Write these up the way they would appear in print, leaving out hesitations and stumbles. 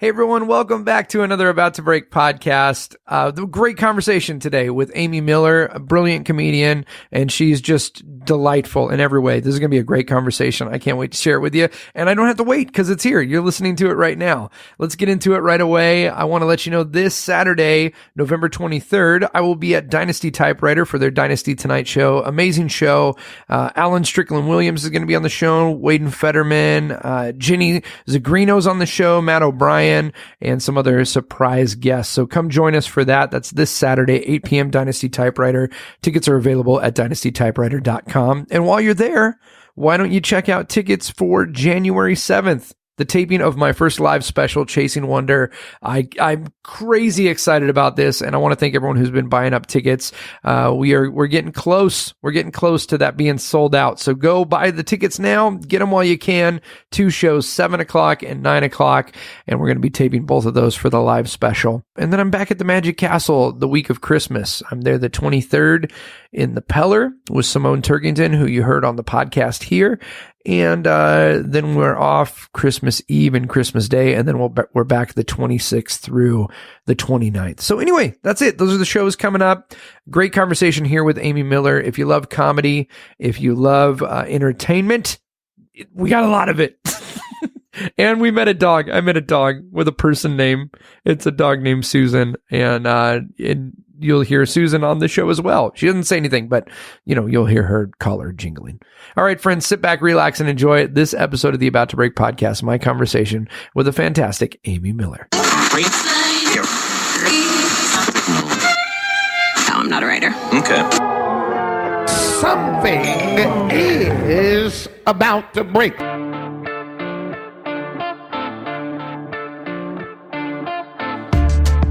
Hey everyone, welcome back to another About to Break podcast. The great conversation today with Amy Miller, a brilliant comedian, and she's just delightful in every way. This is going to be a great conversation. I can't wait to share it with you, and I don't have to wait because it's here. You're listening to it right now. Let's get into it right away. I want to let you know this Saturday, November 23rd, I will be at Dynasty Typewriter for their Dynasty Tonight show. Amazing show. Alan Strickland Williams is going to be on the show, Waden Fetterman, Ginny Zagrino's on the show, Matt O'Brien, and some other surprise guests. So come join us for that. That's this Saturday, 8 p.m. Dynasty Typewriter. Tickets are available at dynastytypewriter.com. And while you're there, why don't you check out tickets for January 7th? The taping of my first live special, Chasing Wonder. I'm crazy excited about this, and I want to thank everyone who's been buying up tickets. We're getting close. We're getting close to that being sold out. So go buy the tickets now. Get them while you can. 2 shows, 7 o'clock and 9 o'clock, and we're going to be taping both of those for the live special. And then I'm back at the Magic Castle the week of Christmas. I'm there the 23rd in the Peller with Simone Turkington, who you heard on the podcast here. And then we're off Christmas Eve and Christmas Day, and then we're back the 26th through the 29th. So anyway, that's it. Those are the shows coming up. Great conversation here with Amy Miller. If you love comedy, if you love entertainment, we got a lot of it. And we met a dog. I met a dog with a person name. It's a dog named Susan, and you'll hear Susan on the show as well. She doesn't say anything, but you'll hear her collar jingling. All right, friends, sit back, relax, and enjoy this episode of the About to Break podcast, my conversation with the fantastic Amy Miller. No, I'm not a writer. Okay. Something is about to break.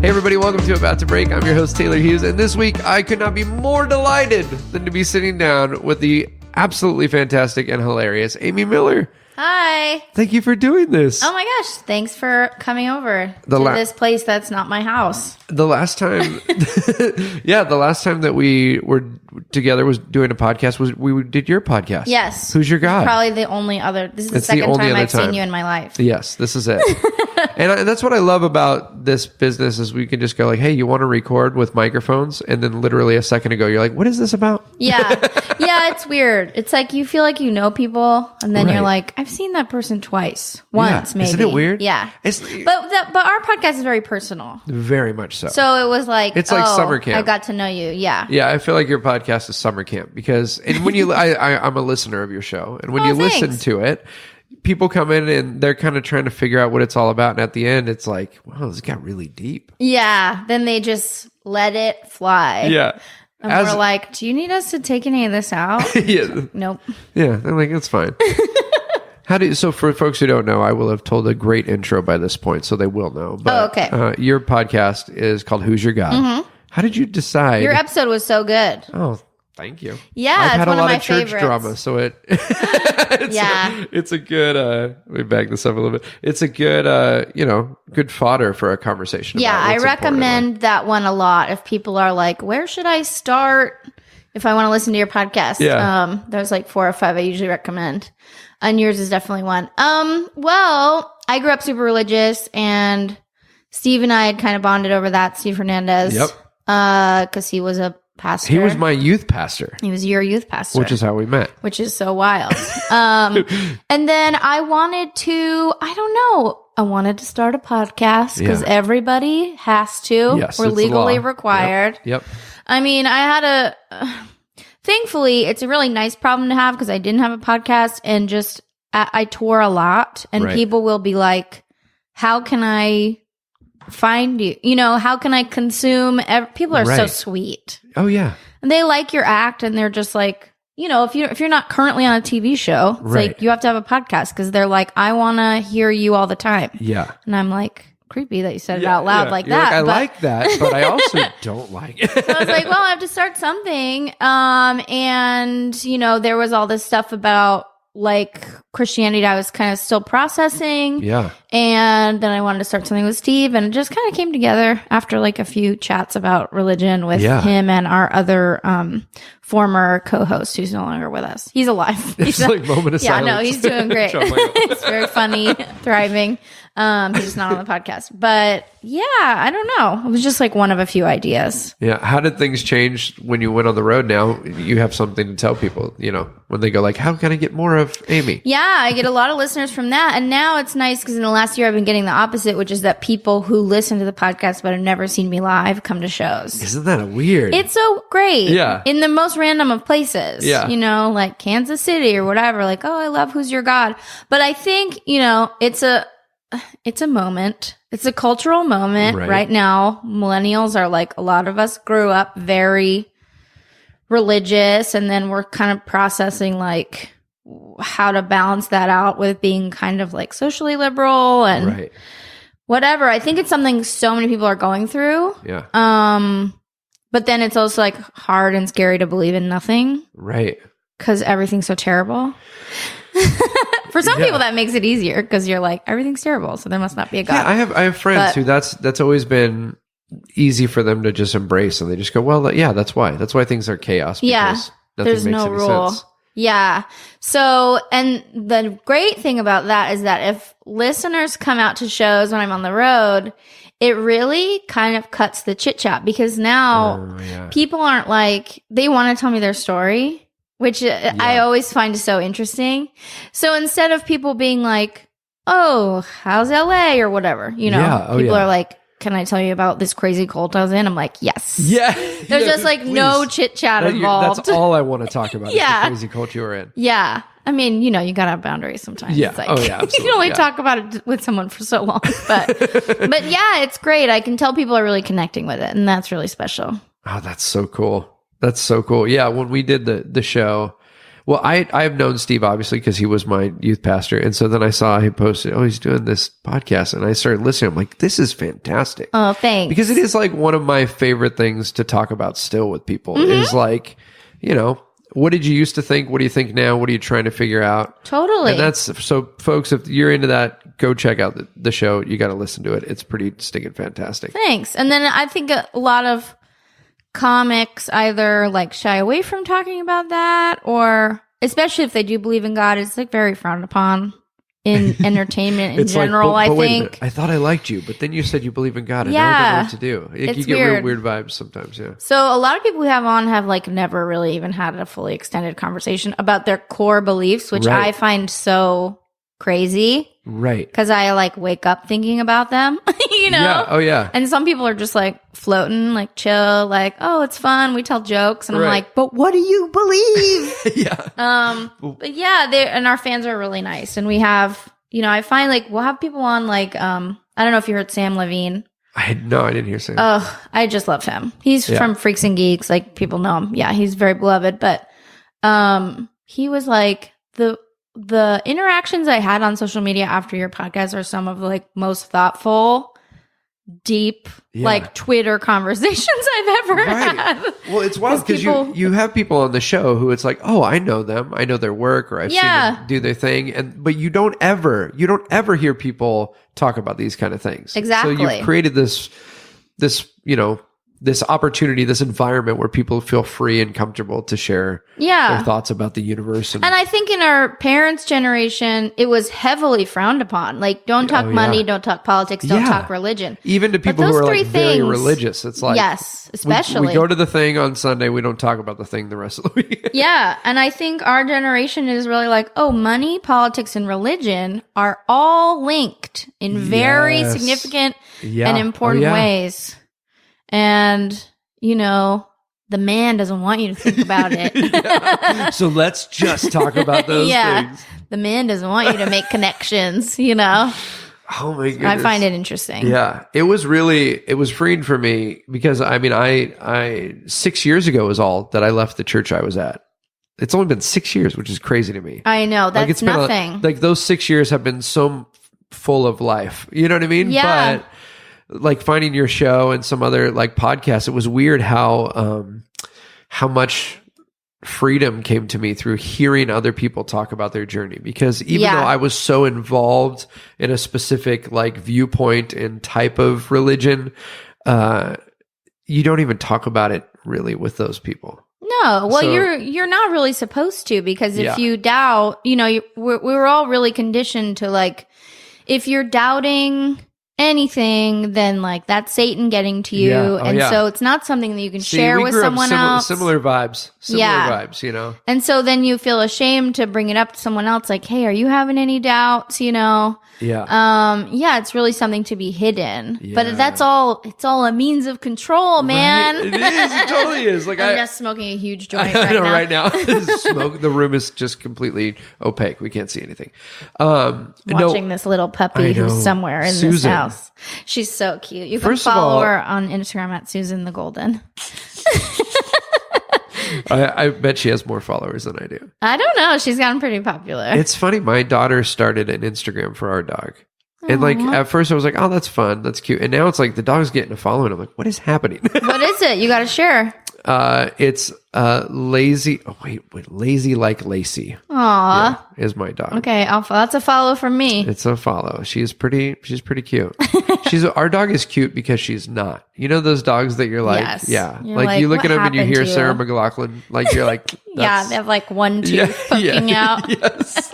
Hey everybody, welcome to About to Break. I'm your host, Taylor Hughes, and this week I could not be more delighted than to be sitting down with the absolutely fantastic and hilarious Amy Miller. Hi. Thank you for doing this. Oh my gosh, thanks for coming over to this place that's not my house. The last time, the last time that we were together was doing a podcast, we did your podcast. Yes. Who's your guy? Probably the only other, this is the second time I've seen you in my life. Yes, this is it. And that's what I love about this business is we can just go like, hey, you want to record with microphones? And then literally a second ago, you're like, what is this about? Yeah. Yeah, it's weird. It's like you feel like you know people, and then you're like, I've seen that person once, maybe. Isn't it weird? Yeah. But our podcast is very personal. Very much so. So it was like, it's like summer camp. I got to know you. Yeah. Yeah, I feel like your podcast is summer camp because, and when you, I'm a listener of your show, and when you listen to it, people come in and they're kind of trying to figure out what it's all about. And at the end, it's like, wow, this got really deep. Yeah. Then they just let it fly. Yeah. And we're like, do you need us to take any of this out? Yeah. Nope. Yeah. They're like, it's fine. So for folks who don't know, I will have told a great intro by this point, so they will know. But, okay. Your podcast is called Who's Your God? Mm-hmm. How did you decide? Your episode was so good. Oh, thank you. Yeah, I've had it's one a lot of my of church favorites. drama, so it's a good. Let me back this up a little bit. It's a good, good fodder for a conversation. Yeah, I recommend that one a lot. If people are like, where should I start if I want to listen to your podcast? Yeah. There's like 4 or 5 I usually recommend. And yours is definitely one. Well, I grew up super religious, and Steve and I had kind of bonded over that. Steve Hernandez. Yep. Because he was a pastor. He was my youth pastor. He was your youth pastor. Which is how we met. Which is so wild. And then I wanted to start a podcast because everybody has to. Yes, we're legally required. Yep. I mean, I had thankfully, it's a really nice problem to have because I didn't have a podcast and just I tour a lot, and people will be like, how can I find you? How can I consume? People are so sweet. Oh yeah. And they like your act, and they're just like, if you're not currently on a TV show, it's like you have to have a podcast because they're like, I want to hear you all the time. Yeah. And I'm like, creepy that you said it out loud like You're that. I like that, but I also don't like it. So I was like, well, I have to start something. And there was all this stuff about like Christianity I was kind of still processing. Yeah. And then I wanted to start something with Steve, and it just kind of came together after like a few chats about religion with him and our other former co-host who's no longer with us. He's alive. It's like moment of silence. Yeah, no, he's doing great. It's very funny, thriving. He's just not on the podcast. But yeah, I don't know. It was just like one of a few ideas. Yeah. How did things change when you went on the road now? You have something to tell people, you know, when they go like, how can I get more of Amy? Yeah, I get a lot of listeners from that. And now it's nice because in the last year I've been getting the opposite, which is that people who listen to the podcast but have never seen me live come to shows. Isn't that weird? It's so great. Yeah. In the most random of places. Yeah. You know, like Kansas City or whatever. Like, oh, I love Who's Your God. But I think, you know, it's a moment. It's a cultural moment right now. Millennials are like, a lot of us grew up very religious, and then we're kind of processing like how to balance that out with being kind of like socially liberal and whatever. I think it's something so many people are going through. Yeah. But then it's also like hard and scary to believe in nothing. Right. Because everything's so terrible. For some people, that makes it easier because you're like, everything's terrible, so there must not be a God. Yeah, I have friends who that's always been easy for them to just embrace, and they just go, well, yeah, that's why things are chaos. Because there's no rule. Sense. Yeah. So, and the great thing about that is that if listeners come out to shows when I'm on the road, it really kind of cuts the chit chat, because now people aren't like, they want to tell me their story, which I always find so interesting. So instead of people being like, oh, how's LA or whatever, you know, people are like, can I tell you about this crazy cult I was in? I'm like, yes. Yeah. There's just like no chit chat involved. That's all I want to talk about is the crazy cult you were in. Yeah. I mean, you know, you got to have boundaries sometimes. Yeah. It's like, absolutely. You can only talk about it with someone for so long. But yeah, it's great. I can tell people are really connecting with it, and that's really special. Oh, that's so cool. That's so cool. Yeah. When we did the show, well, I've known Steve obviously because he was my youth pastor. And so then I saw he posted, oh, he's doing this podcast. And I started listening. I'm like, this is fantastic. Oh, thanks. Because it is like one of my favorite things to talk about still with people is like, you know, what did you used to think? What do you think now? What are you trying to figure out? Totally. And that's, so folks, if you're into that, go check out the show. You got to listen to it. It's pretty stinking fantastic. Thanks. And then I think a lot of comics either like shy away from talking about that, or especially if they do believe in God, it's like very frowned upon in entertainment in general. Like, but I think I thought I liked you, but then you said you believe in God, and now I don't know what to do. It's you get weird. real weird vibes sometimes. Yeah. So a lot of people we have on have like never really even had a fully extended conversation about their core beliefs, which I find so crazy. Right. Because I like wake up thinking about them, you know? Yeah. Oh, yeah. And some people are just like floating, like chill, like, oh, it's fun. We tell jokes. And I'm like, but what do you believe? But yeah, and our fans are really nice. And we have, you know, I find like we'll have people on like, I don't know if you heard Sam Levine. I didn't hear Sam. Oh, I just love him. He's from Freaks and Geeks. Like people know him. Yeah, he's very beloved. But he was like, the interactions I had on social media after your podcast are some of the like most thoughtful, deep, like Twitter conversations I've ever had. Well, it's wild because you have people on the show who it's like, oh, I know them, I know their work, or I've seen them do their thing, but you don't ever hear people talk about these kind of things. Exactly. So you've created this you know, this opportunity, this environment where people feel free and comfortable to share their thoughts about the universe. And I think in our parents' generation, it was heavily frowned upon. Like, don't talk money, don't talk politics, don't talk religion. Even to people who are like very religious, it's like, yes, especially. We go to the thing on Sunday, we don't talk about the thing the rest of the week. Yeah. And I think our generation is really like, oh, money, politics, and religion are all linked in very significant and important ways. And, you know, the man doesn't want you to think about it. So let's just talk about those things. The man doesn't want you to make connections, you know? Oh my goodness. I find it interesting. Yeah. It was freeing for me because I mean, I 6 years ago was all that I left the church I was at. It's only been 6 years, which is crazy to me. I know. That's like it's nothing. Like those 6 years have been so full of life. You know what I mean? Yeah. But like finding your show and some other like podcasts, it was weird how much freedom came to me through hearing other people talk about their journey, because even Yeah. though I was so involved in a specific like viewpoint and type of religion, you don't even talk about it really with those people. No, well, So- you're not really supposed to, because if Yeah. you doubt, we're all really conditioned to like, if you're doubting anything, then like that's Satan getting to you, Yeah. Oh, and yeah. so it's not something that you can See, share we with grew up someone else. Similar vibes. Yeah. You know? And so then you feel ashamed to bring it up to someone else, like, hey, are you having any doubts? Yeah. Yeah, it's really something to be hidden. Yeah. But it's all a means of control, man. Right? It is. It totally is. Like I'm just smoking a huge joint I right know now. right now. Smoke. The room is just completely opaque. We can't see anything. Watching this little I puppy know. who's somewhere in this Susan. house. She's so cute. You can First of follow all- her on Instagram at Susan the Golden. I bet she has more followers than I do. I don't know. She's gotten pretty popular. It's funny. My daughter started an Instagram for our dog. And like at first I was like, oh, that's fun. That's cute. And now it's like the dog's getting a following. I'm like, what is happening? What is it? You got to share. It's lazy. Oh, wait. Lazy like Lacey Aw. is my dog. Okay. That's a follow from me. It's a follow. She's pretty cute. Our dog is cute because she's not. You know those dogs that you're like, Yes. yeah. You're Like you like, look at what them and you happened hear to Sarah you? McLachlan. Like you're like, Yeah. that's- They have like one tooth poking out. Yes.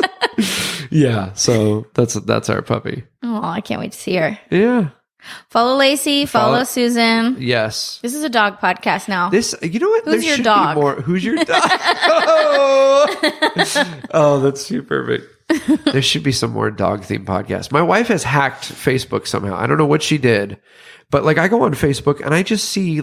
Yeah. So that's our puppy. Oh, I can't wait to see her. Yeah. Follow Lacey. Follow Follow- Susan. Yes. This is a dog podcast now. This, you know what? Who's There your should dog? Be more. Who's your dog? Oh, that's too perfect. There should be some more dog themed podcasts. My wife has hacked Facebook somehow. I don't know what she did, but like I go on Facebook and I just see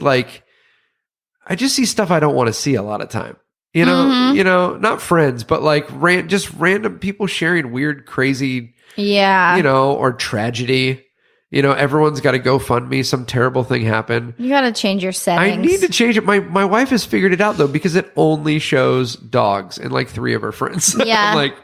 stuff I don't want to see a lot of time. You know, Mm-hmm. not friends, but like just random people sharing weird, crazy, Yeah. or tragedy. Everyone's got to GoFundMe. Some terrible thing happened. You got to change your settings. I need to change it. My wife has figured it out though, because it only shows dogs and like 3 of her friends. Yeah. I'm like,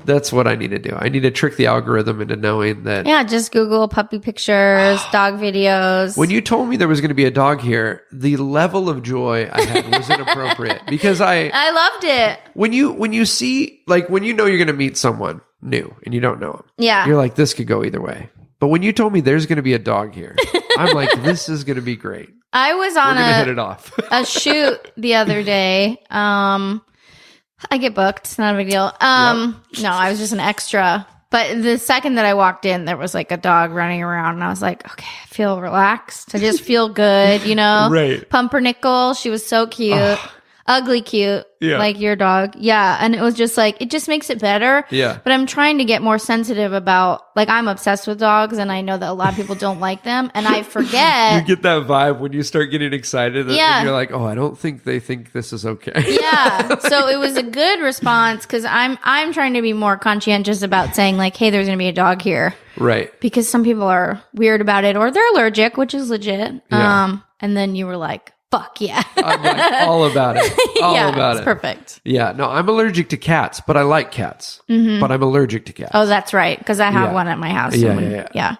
that's what I need to do. I need to trick the algorithm into knowing that. Yeah, just Google puppy pictures, dog videos. When you told me there was going to be a dog here, the level of joy I had was inappropriate, because I loved it. when you see, like, when you know you're going to meet someone new and you don't know them, Yeah. you're like, this could go either way. But when you told me there's going to be a dog here, I'm like, this is going to be great. I was We're on going to hit it off. a shoot the other day. I get booked. It's not a big deal. No, I was just an extra. But the second that I walked in, there was like a dog running around, and I was like, okay, I feel relaxed. I just feel good, Right. Pumpernickel. She was so cute. Ugly cute. Yeah. Like your dog. Yeah. And it was just like, it just makes it better. Yeah. But I'm trying to get more sensitive about, like, I'm obsessed with dogs, and I know that a lot of people don't like them. And I forget. You get that vibe when you start getting excited, and Yeah. you're like, oh, I don't think they think this is okay. Yeah. So it was a good response, because I'm trying to be more conscientious about saying, like, hey, there's going to be a dog here, Right. because some people are weird about it, or they're allergic, which is legit. Yeah. And then you were like, fuck yeah. I'm like, all about it. All yeah, about it's it. perfect. Yeah. No, I'm allergic to cats, but I like cats. But I'm allergic to cats. Oh, that's right, because I have Yeah. one at my house. Yeah, and yeah.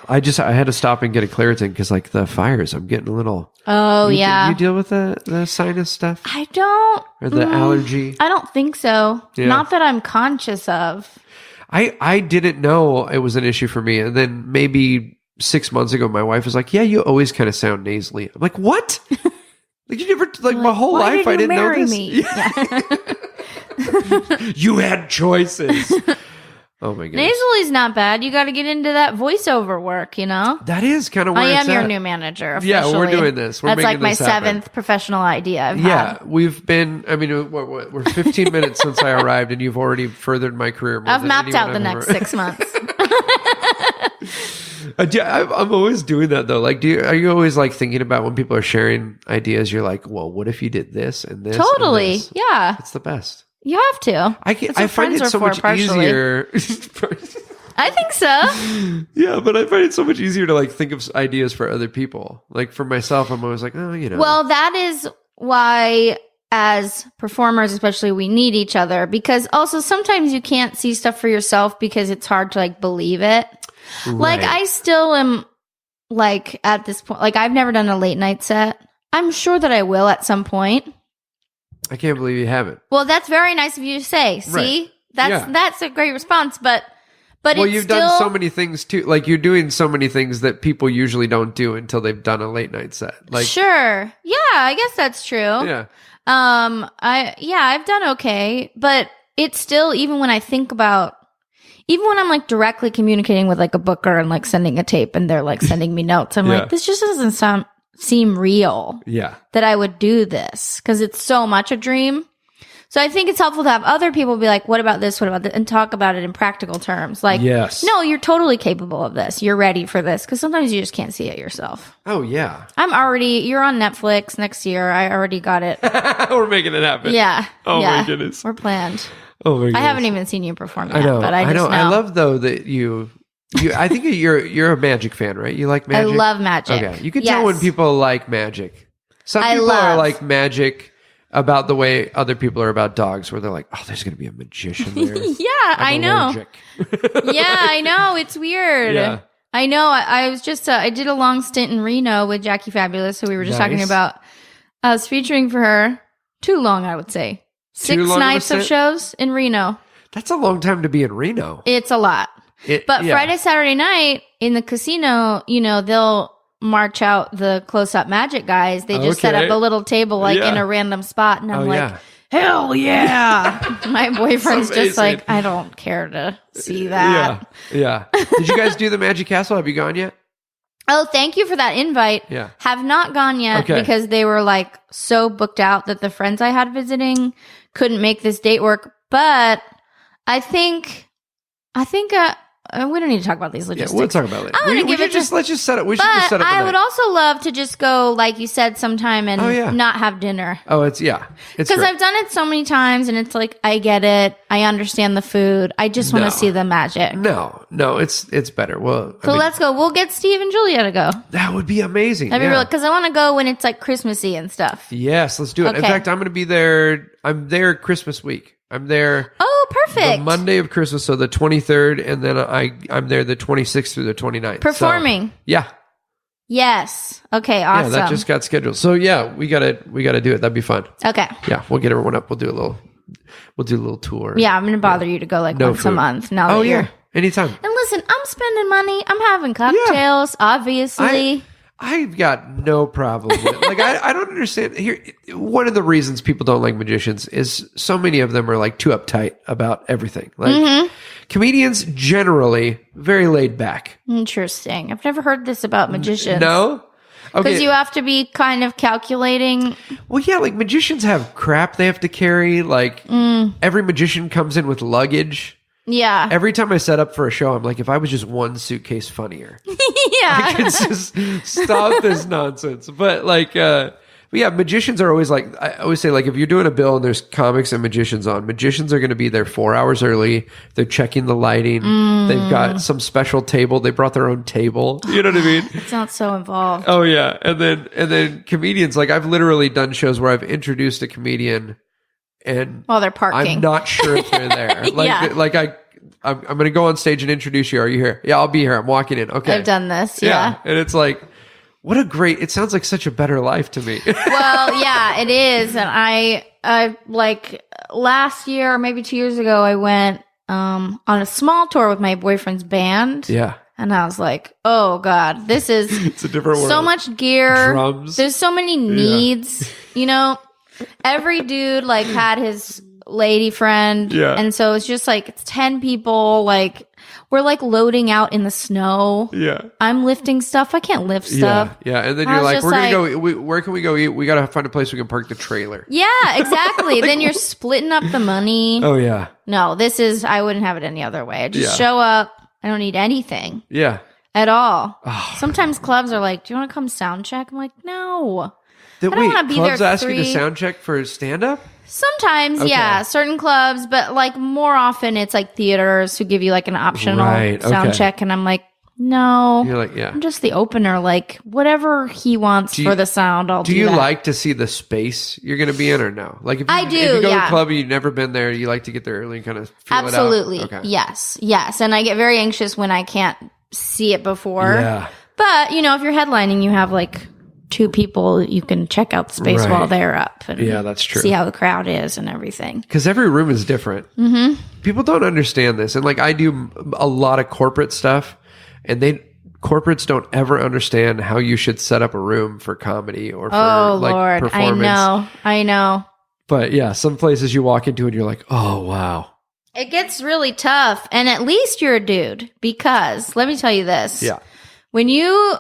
I had to stop and get a Claritin, because like the fires, I'm getting a little. Oh, You- yeah. You deal with the sinus stuff I don't. or the allergy? I don't think so. Yeah. Not that I'm conscious of. I didn't know it was an issue for me, and then maybe 6 months ago, my wife was like, "Yeah, you always kind of sound nasally." I'm like, "What?" Like you never, like my whole Why life, did I you didn't know marry this. me? Yeah. You had choices. Oh my goodness. Nasally's not bad. You got to get into that voiceover work, That is kind of where I it's am your at. new manager. Yeah, we're officially. doing this. We're That's like making my this happen. 7th professional idea I've Yeah, had. we've been. I mean, we're 15 minutes since I arrived, and you've already furthered my career. More I've than mapped out the anyone I've next ever- 6 months. I'm always doing that though. Like, are you always like thinking about when people are sharing ideas? You're like, well, what if you did this and this? and Totally. this? Yeah. It's the best. You have to. I That's find what friends it are so for, much partially. easier. I think so. Yeah, but I find it so much easier to like think of ideas for other people. Like for myself, I'm always like, oh, Well, that is why, as performers, especially, we need each other, because also sometimes you can't see stuff for yourself because it's hard to like believe it. Like Right. I still am like at this point, like I've never done a late night set. I'm sure that I will at some point. I can't believe you haven't. Well, that's very nice of you to say. See? That's a great response, but well, it's you've still... done so many things too. Like you're doing so many things that people usually don't do until they've done a late night set. Like sure. Yeah, I guess that's true. Yeah. I've done okay, but it's still, even when I think about, even when I'm like directly communicating with like a booker and like sending a tape and they're like sending me notes, I'm like, this just doesn't seem real. Yeah. That I would do this because it's so much a dream. So I think it's helpful to have other people be like, what about this? What about that? And talk about it in practical terms. Like, no, you're totally capable of this. You're ready for this. Because sometimes you just can't see it yourself. Oh, yeah. You're on Netflix next year. I already got it. We're making it happen. Yeah. Oh, my goodness. We're planned. Oh, my goodness. I haven't even seen you perform yet. I know. But I know. I love, though, that you I think you're a Magic fan, right? You like Magic? I love Magic. Okay. You can tell when people like Magic. Some people are like Magic about the way other people are about dogs, where they're like, oh, there's going to be a magician there. I know. Yeah, I know. It's weird. Yeah. I know. I was just, I did a long stint in Reno with Jackie Fabulous, who we were just talking about. I was featuring for her. Too long, I would say. 6 nights of shows in Reno. That's a long time to be in Reno. It's a lot. Friday, Saturday night in the casino, they'll march out the close-up Magic guys. They just set up a little table like in a random spot, and I'm like, hell yeah. My boyfriend's just like, I don't care to see that. Yeah. Did you guys do the Magic Castle? Have you gone yet? Oh, thank you for that invite. Yeah. Have not gone yet because they were like so booked out that the friends I had visiting couldn't make this date work. But I think we don't need to talk about these logistics. Yeah, we'll talk about it later. Let's just set it. We should just set up. I would also love to just go, like you said, sometime and not have dinner. Oh, it's because I've done it so many times, and it's like I get it. I understand the food. I just want to see the magic. No, it's better. Well, let's go. We'll get Steve and Julia to go. That would be amazing. That'd be real, because I want to go when it's like Christmassy and stuff. Yes, let's do it. Okay. In fact, I'm going to be there. I'm there Christmas week. I'm there. Oh, perfect. The Monday of Christmas, so the 23rd, and then I'm there the 26th through the 29th. Performing. So, yeah. Yes. Okay. Awesome. Yeah, that just got scheduled. So yeah, we gotta do it. That'd be fun. Okay. Yeah, we'll get everyone up. We'll do a little tour. Yeah, I'm gonna bother you to go like once a month. Now that you're anytime. And listen, I'm spending money. I'm having cocktails. Obviously. I've got no problem with it. Like, I don't understand. Here, one of the reasons people don't like magicians is so many of them are like too uptight about everything. Like, comedians generally very laid back. Interesting. I've never heard this about magicians. No? Okay. Because you have to be kind of calculating. Well, yeah, like magicians have crap they have to carry. Like, every magician comes in with luggage. Yeah. Every time I set up for a show, I'm like, if I was just one suitcase funnier, I could just stop this nonsense. But magicians are always like, I always say, like, if you're doing a bill and there's comics and magicians on, magicians are going to be there 4 hours early. They're checking the lighting. They've got some special table. They brought their own table. You know what I mean? It's not so involved. Oh yeah. And then comedians, like, I've literally done shows where I've introduced a comedian and while they're parking, I'm not sure if they're there. I'm going to go on stage and introduce you. Are you here? Yeah, I'll be here. I'm walking in. Okay. I've done this. Yeah. And it's like, it sounds like such a better life to me. Well, yeah, it is. And I like last year, or maybe 2 years ago, I went on a small tour with my boyfriend's band. Yeah. And I was like, oh God, this is it's a different world. So much gear. Drums. There's so many needs, every dude like had his lady friend. Yeah. And so it's just like, it's 10 people. Like, we're like loading out in the snow. Yeah. I'm lifting stuff. I can't lift stuff. Yeah. And then you're like, we're going to go, where can we go eat? We got to find a place we can park the trailer. Yeah, exactly. Then you're splitting up the money. Oh, yeah. No, I wouldn't have it any other way. I just show up. I don't need anything. Yeah. At all. Oh. Sometimes clubs are like, do you want to come sound check? I'm like, no. I don't want to be clubs there. Ask you to sound check for stand-up? Sometimes, yeah, certain clubs, but like more often it's like theaters who give you like an optional sound check, and I'm like, no. You're like, yeah. I'm just the opener, like whatever he wants for the sound, I'll do you that. like to see the space you're going to be in or no? Like if you go to a club and you've never been there, you like to get there early and kind of feel Absolutely. it out? Okay. Yes. And I get very anxious when I can't see it before. Yeah. But, if you're headlining, you have like two people, you can check out the space Right. while they're up. And Yeah, that's true. See how the crowd is and everything. Because every room is different. Mm-hmm. People don't understand this. And like I do a lot of corporate stuff, and corporates don't ever understand how you should set up a room for comedy or for Lord, performance. I know. But yeah, some places you walk into and you're like, oh, wow. It gets really tough. And at least you're a dude, because let me tell you this. Yeah. When you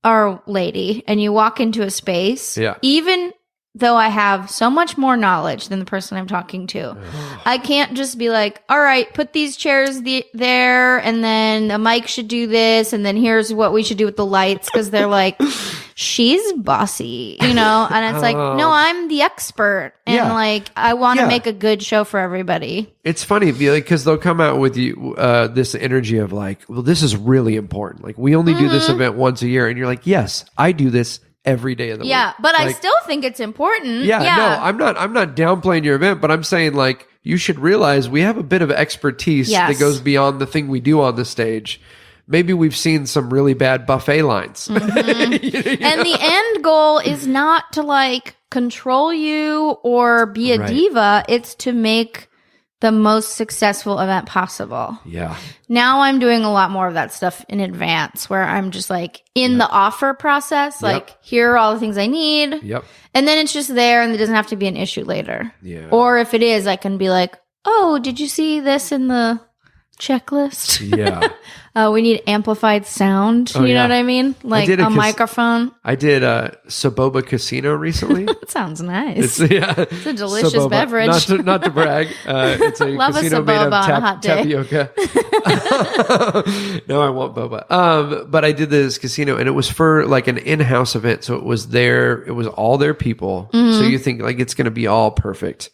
are a lady and you walk into a space, even though I have so much more knowledge than the person I'm talking to, I can't just be like, all right, put these chairs there, and then the mic should do this, and then here's what we should do with the lights, because they're like, she's bossy, And it's like, no, I'm the expert, and like, I want to make a good show for everybody. It's funny because they'll come out with you this energy of like, well, this is really important. Like, we only do this event once a year, and you're like, yes, I do this every day of the week. Yeah, but I still think it's important. No, I'm not downplaying your event, but I'm saying like you should realize we have a bit of expertise that goes beyond the thing we do on the stage. Maybe we've seen some really bad buffet lines. Mm-hmm. And the end goal is not to like control you or be a diva. It's to make the most successful event possible. Yeah. Now I'm doing a lot more of that stuff in advance, where I'm just like in the offer process, like here are all the things I need. Yep. And then it's just there, and it doesn't have to be an issue later. Yeah. Or if it is, I can be like, oh, did you see this in the checklist? Yeah. We need amplified sound. You know what I mean? Like a microphone. I did Saboba Casino recently. That sounds nice. It's a delicious Saboba. beverage. Not to brag. It's a Love casino a made of on a hot day. tapioca. No, I want boba. But I did this casino, and it was for like an in-house event. So it was all their people. So you think like it's going to be all perfect.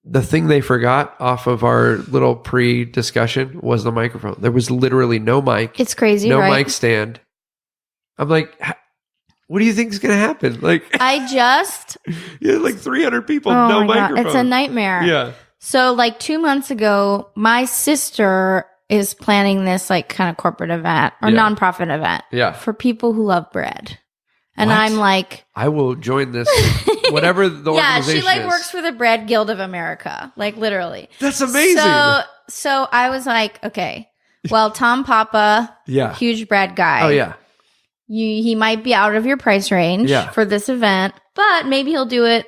The thing they forgot off of our little pre-discussion was the microphone. There was literally no mic. It's crazy, no right? mic stand. I'm like, what do you think is going to happen? Like, like 300 people, no microphone. God. It's a nightmare. Yeah. So like 2 months ago, my sister is planning this like kind of corporate event or nonprofit event for people who love bread. And what? I'm like, I will join this, whatever the organization she like is. works for the Bread Guild of America, like literally. That's amazing. So I was like, okay, well, Tom Papa, huge bread guy. Oh yeah, he might be out of your price range for this event, but maybe he'll do it,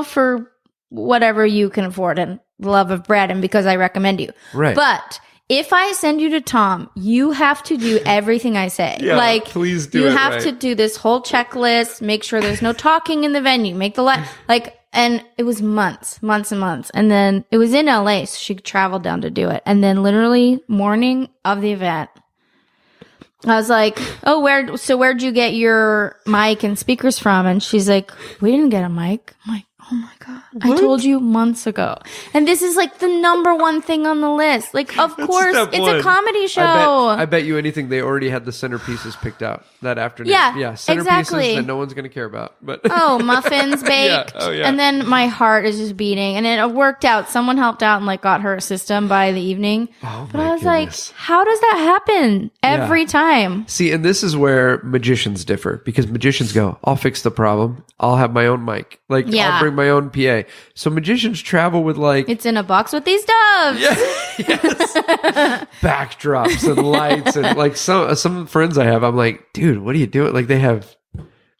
for whatever you can afford and the love of bread, and because I recommend you. Right. But if I send you to Tom, you have to do everything I say. Like, please do it. You have to do this whole checklist, make sure there's no talking in the venue, make the and it was months and months. And then it was in LA, so she traveled down to do it. And then literally morning of the event, I was like, oh, where'd you get your mic and speakers from? And she's like, we didn't get a mic. I'm like, oh my God. What? I told you months ago. And this is like the number one thing on the list. Like, of course, it's a comedy show. I bet you anything they already had the centerpieces picked out that afternoon. Yeah, centerpieces exactly. that no one's going to care about. But muffins baked. And then my heart is just beating. And it worked out. Someone helped out and like got her a system by the evening. But I was like, how does that happen every time? See, and this is where magicians differ, because magicians go, I'll fix the problem. I'll have my own mic. Like, I'll bring my own PA. So magicians travel with like... It's in a box with these doves. Backdrops and lights. And like some friends I have, I'm like, dude, what are you doing? Like, they have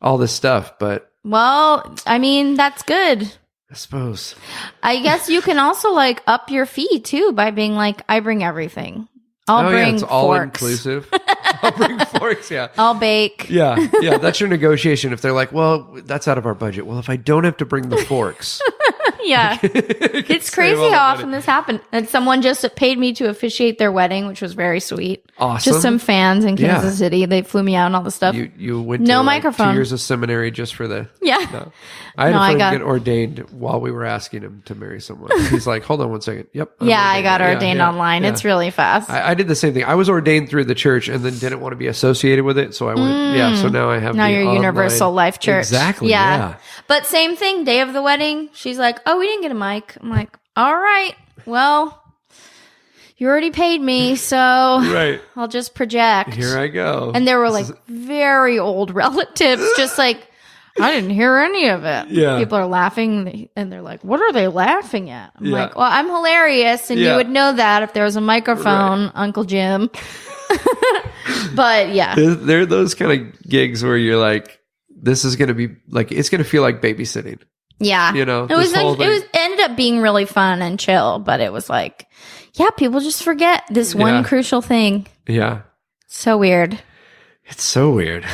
all this stuff, but... Well, I mean, that's good. I suppose. I guess you can also like up your fee too by being like, I bring everything. I'll bring it's forks. all inclusive. I'll bring forks, I'll bake. Yeah, that's your negotiation. If they're like, well, that's out of our budget. Well, if I don't have to bring the forks. It's crazy how often this happened. And someone just paid me to officiate their wedding, which was very sweet. Awesome. Just some fans in Kansas City. They flew me out and all the stuff. You went to microphone. 2 years of seminary just for the... No. I had a friend get ordained while we were asking him to marry someone. He's like, hold on one second. Yep. I got ordained online. It's really fast. I did the same thing. I was ordained through the church and then didn't want to be associated with it. So I went, so now I have your Universal Life Church. Exactly. Yeah. But same thing, day of the wedding. She's like, oh, we didn't get a mic. I'm like, all right, well, you already paid me, so I'll just project. Here I go. And there were like very old relatives, just like I didn't hear any of it. Yeah. People are laughing and they're like, what are they laughing at? I'm like, well, I'm hilarious. And you would know that if there was a microphone, Uncle Jim. But yeah. There are those kind of gigs where you're like, this is going to be like, it's going to feel like babysitting. Yeah. You know, it ended up being really fun and chill, but it was like, yeah, people just forget this one crucial thing. Yeah. So weird. It's so weird.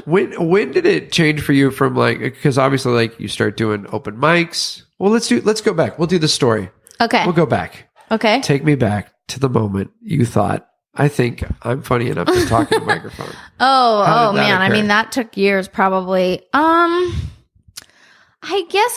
When did it change for you from like, because obviously like you start doing open mics. Well, let's go back. We'll do the story. Okay. We'll go back. Okay. Take me back to the moment you thought, I think I'm funny enough to talk in a microphone. Oh man. I mean, that took years probably. I guess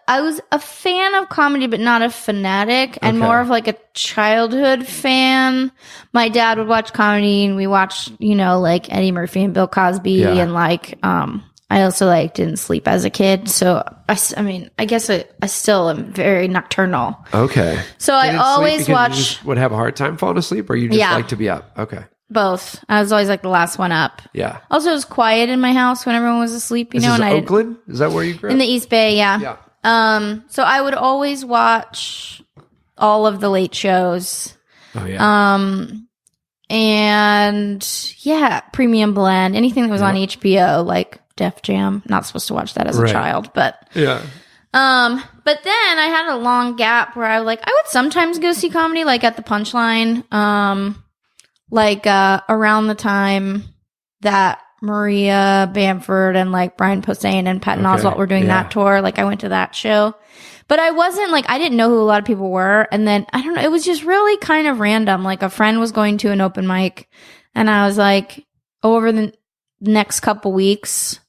I was a fan of comedy, but not a fanatic, and more of like a childhood fan. My dad would watch comedy, and we watched, like Eddie Murphy and Bill Cosby, and like, I also like didn't sleep as a kid, so I guess I still am very nocturnal. Okay. So I always watch. You just would have a hard time falling asleep, or you just like to be up. Okay. Both. I was always like the last one up. Yeah. Also, it was quiet in my house when everyone was asleep, Is and Oakland? Is that where you grew up? In the East Bay, yeah. So I would always watch all of the late shows. Oh, yeah. And yeah, Premium Blend, anything that was on HBO, like Def Jam. Not supposed to watch that as a child, but yeah. But then I had a long gap where I would sometimes go see comedy, like at the Punchline. Around the time that Maria Bamford and like Brian Posehn and Patton Oswalt were doing that tour, like I went to that show. But I wasn't like, I didn't know who a lot of people were. And then, I don't know, it was just really kind of random. Like a friend was going to an open mic and I was like, over the next couple weeks,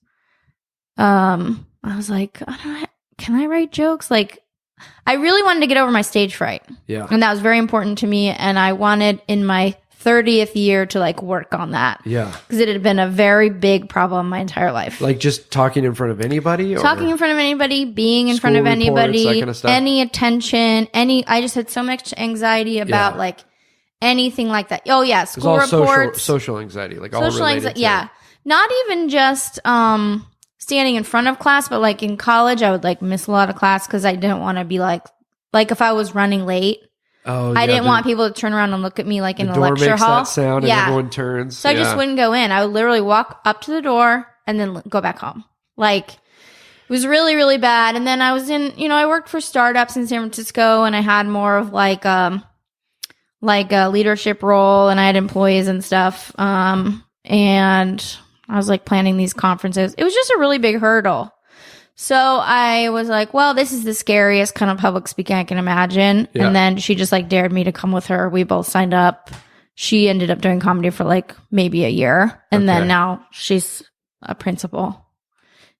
I was like, can I write jokes? Like, I really wanted to get over my stage fright. Yeah. And that was very important to me. And I wanted in my 30th year to like work on that. Yeah. Because it had been a very big problem my entire life. Like just talking in front of anybody? Talking in front of anybody, being in front of anybody, that kind of stuff? Any attention, I just had so much anxiety about like anything like that. Oh yeah, school reports. Social anxiety, like social all related anxiety. Yeah. Not even just standing in front of class, but like in college, I would like miss a lot of class because I didn't want to be like if I was running late. Oh, I didn't want people to turn around and look at me like in the lecture hall. That sound and everyone turns. So I just wouldn't go in. I would literally walk up to the door and then go back home. Like, it was really, really bad. And then I was in, I worked for startups in San Francisco and I had more of like a leadership role and I had employees and stuff. And I was like planning these conferences. It was just a really big hurdle. So I was like, well, this is the scariest kind of public speaking I can imagine. Yeah. And then she just like dared me to come with her. We both signed up. She ended up doing comedy for like maybe a year. And then now she's a principal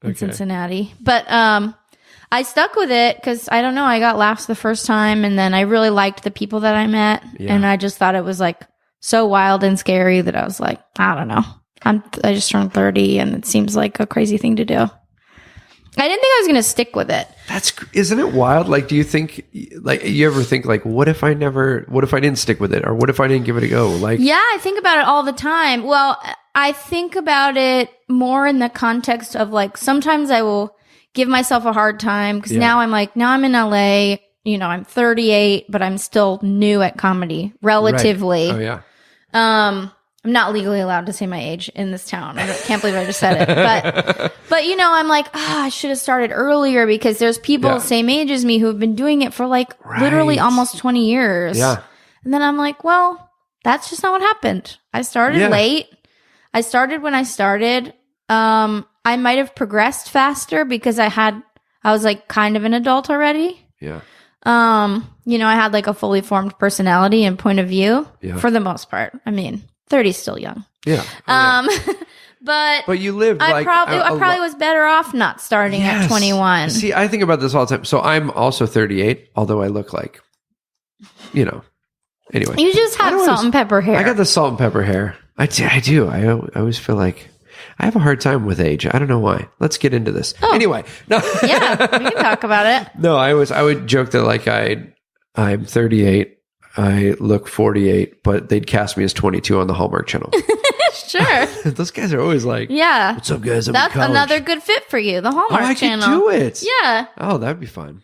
in Cincinnati. But I stuck with it because I don't know, I got laughs the first time. And then I really liked the people that I met. Yeah. And I just thought it was like so wild and scary that I was like, I don't know. I just turned 30 and it seems like a crazy thing to do. I didn't think I was going to stick with it. Isn't it wild? Like, do you think, like, you ever think, like, what if I didn't stick with it? Or what if I didn't give it a go? Like, yeah, I think about it all the time. Well, I think about it more in the context of, like, sometimes I will give myself a hard time because now I'm in LA, I'm 38, but I'm still new at comedy, relatively. Right. Oh, yeah. I'm not legally allowed to say my age in this town. I can't believe I just said it. But I'm like, I should have started earlier because there's people the same age as me who have been doing it for like literally almost 20 years. Yeah. And then I'm like, well, that's just not what happened. I started late. I started when I started. I might have progressed faster because I was like kind of an adult already. Yeah. I had like a fully formed personality and point of view for the most part. I mean, 30 is still young. Yeah. But you lived I probably was better off not starting at 21. See, I think about this all the time. So I'm also 38, although I look like, anyway. You just have salt and pepper hair. I got the salt and pepper hair. I do. I always feel like I have a hard time with age. I don't know why. Let's get into this. Oh. Anyway. No. Yeah, we can talk about it. No, I would joke that like I'm 38. I look 48, but they'd cast me as 22 on the Hallmark Channel. Sure. Those guys are always like, Yeah. what's up, guys? I'm in That's college." another good fit for you. The Hallmark I Channel. could do it. Yeah. Oh, that'd be fun.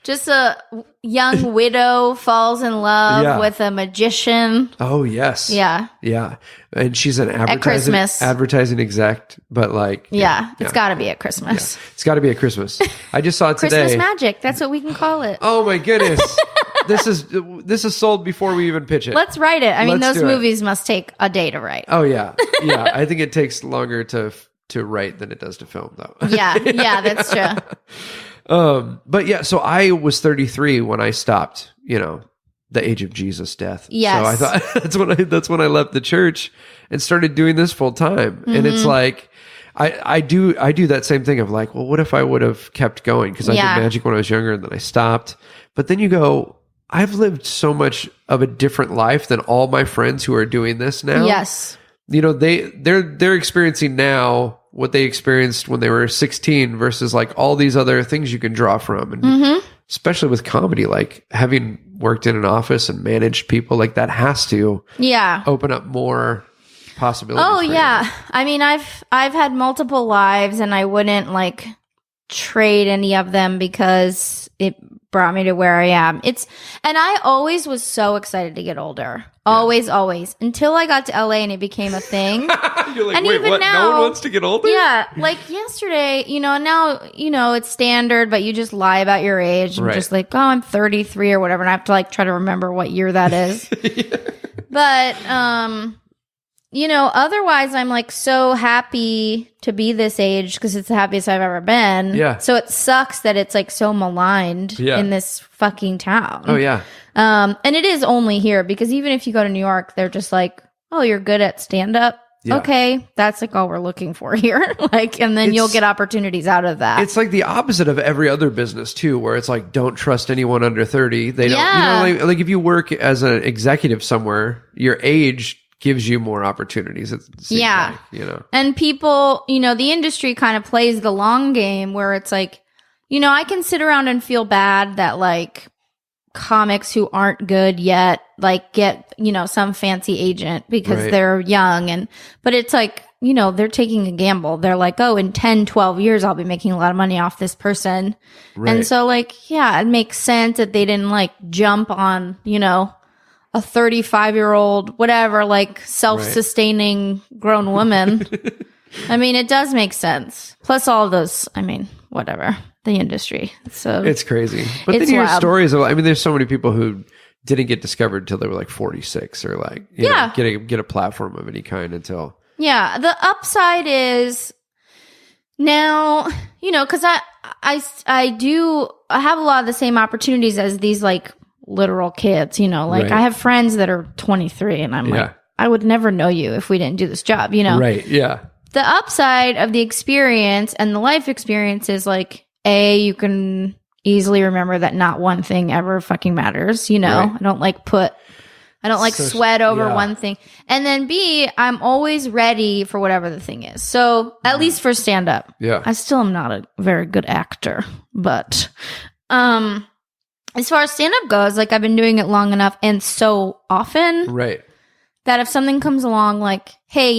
Just a young widow falls in love Yeah. with a magician. Oh, yes. Yeah. Yeah. And she's an Christmas. advertising exec, but like, Yeah. It's got to be at Christmas. it's got to be at Christmas. I just saw it today. Christmas magic. That's what we can call it. Oh my goodness. This is sold before we even pitch it. Let's write it. I mean, Let's those do it. movies must take a day to write. Oh yeah. Yeah. I think it takes longer to write than it does to film though. Yeah. Yeah, that's true. But yeah, so I was 33 when I stopped, the age of Jesus death. Yes. So I thought that's when I left the church and started doing this full time. And it's like, I do that same thing of like, well, what if I would have kept going? Cause I did magic when I was younger and then I stopped. But then you go, I've lived so much of a different life than all my friends who are doing this now. Yes. They're experiencing now what they experienced when they were 16 versus like all these other things you can draw from. And especially with comedy, like having worked in an office and managed people, like that has to open up more possibilities. Oh, for you. yeah. I mean, I've had multiple lives and I wouldn't like trade any of them because it brought me to where I am. And I always was so excited to get older. Always, always. Until I got to LA and it became a thing. You're like, and wait, even what? now, No one wants to get older? Yeah. Like yesterday, now, it's standard, but you just lie about your age. I'm just like, oh, I'm 33 or whatever. And I have to like try to remember what year that is. But, otherwise I'm like so happy to be this age because it's the happiest I've ever been. Yeah. So it sucks that it's like so maligned in this fucking town. Oh, yeah. And it is only here because even if you go to New York, they're just like, oh, you're good at stand up. Yeah. Okay. That's like all we're looking for here. And then you'll get opportunities out of that. It's like the opposite of every other business too, where it's like, don't trust anyone under 30. They don't, like if you work as an executive somewhere, your age gives you more opportunities. Like. And people, the industry kind of plays the long game where it's like, I can sit around and feel bad that like comics who aren't good yet, like get, some fancy agent because they're young. But it's like, they're taking a gamble. They're like, oh, in 10, 12 years, I'll be making a lot of money off this person. Right. And so like, yeah, it makes sense that they didn't like jump on, a 35-year-old, whatever, like self-sustaining grown woman. I mean, it does make sense. Plus all of those, whatever, the industry. So it's crazy. But then you hear stories of, there's so many people who didn't get discovered until they were like 46 or like, get a platform of any kind until. Yeah. The upside is now, because I have a lot of the same opportunities as these like literal kids, I have friends that are 23 and I'm like, I would never know you if we didn't do this job, Right. Yeah. The upside of the experience and the life experience is like, you can easily remember that not one thing ever fucking matters, I don't like sweat over one thing. And then B, I'm always ready for whatever the thing is. So at least for stand up. Yeah. I still am not a very good actor, but, as far as stand up goes, like I've been doing it long enough and so often. Right. That if something comes along like, hey,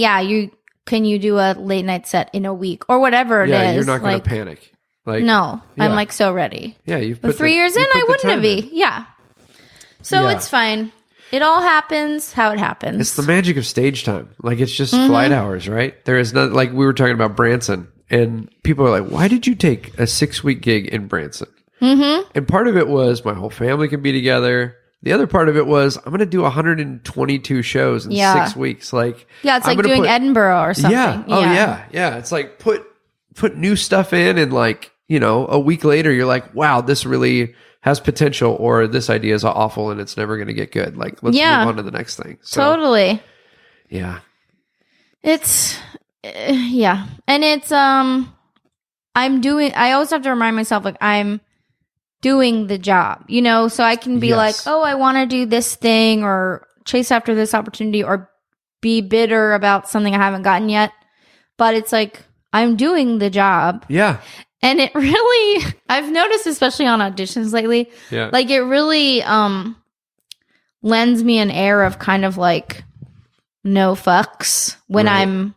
can you do a late night set in a week or whatever it is? Yeah, you're not going to panic. Like, no, I'm like so ready. Yeah, but 3 years in, I wouldn't have be. Yeah. So it's fine. It all happens how it happens. It's the magic of stage time. Like it's just flight hours, right? There is not, like we were talking about Branson and people are like, why did you take a 6-week gig in Branson? Mm-hmm. And part of it was my whole family can be together. The other part of it was I'm going to do 122 shows in 6 weeks. Like it's like doing Edinburgh or something. Yeah. Oh yeah. It's like put new stuff in and like, a week later you're like, wow, this really has potential or this idea is awful and it's never going to get good. Like let's move on to the next thing. So, totally. Yeah. It's and it's I always have to remind myself like I'm doing the job, so I can be like, oh, I want to do this thing or chase after this opportunity or be bitter about something I haven't gotten yet. But it's like, I'm doing the job. Yeah. And it really, I've noticed, especially on auditions lately, like it really lends me an air of kind of like no fucks when I'm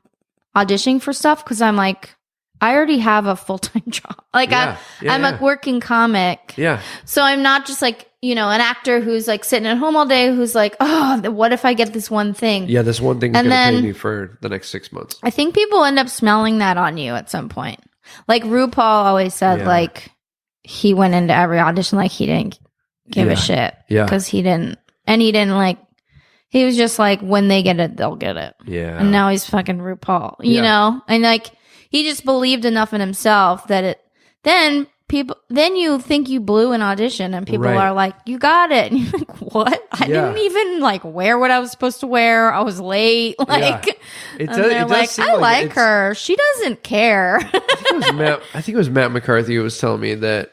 auditioning for stuff because I'm like, I already have a full-time job. Like I'm a working comic. Yeah. So I'm not just like, you know, an actor who's like sitting at home all day who's like, oh, what if I get this one thing? Yeah, this one thing's going to pay me for the next 6 months. I think people end up smelling that on you at some point. Like RuPaul always said, like he went into every audition like he didn't give a shit. Yeah. Because he didn't like, he was just like, when they get it, they'll get it. Yeah. And now he's fucking RuPaul, you know? And like, he just believed enough in himself that then you think you blew an audition and people are like, you got it. And you're like, what? I didn't even like wear what I was supposed to wear. I was late. Like, they're like, I like her. She doesn't care. I think it was Matt McCarthy who was telling me that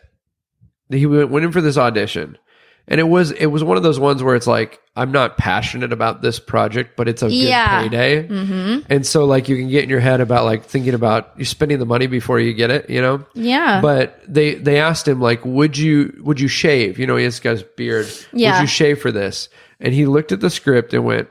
he went in for this audition. And it was one of those ones where it's like, I'm not passionate about this project, but it's a good payday. Mm-hmm. And so like you can get in your head about like thinking about you spending the money before you get it, you know? Yeah. But they asked him like, would you shave? You know, he has this guy's beard. Yeah. Would you shave for this? And he looked at the script and went,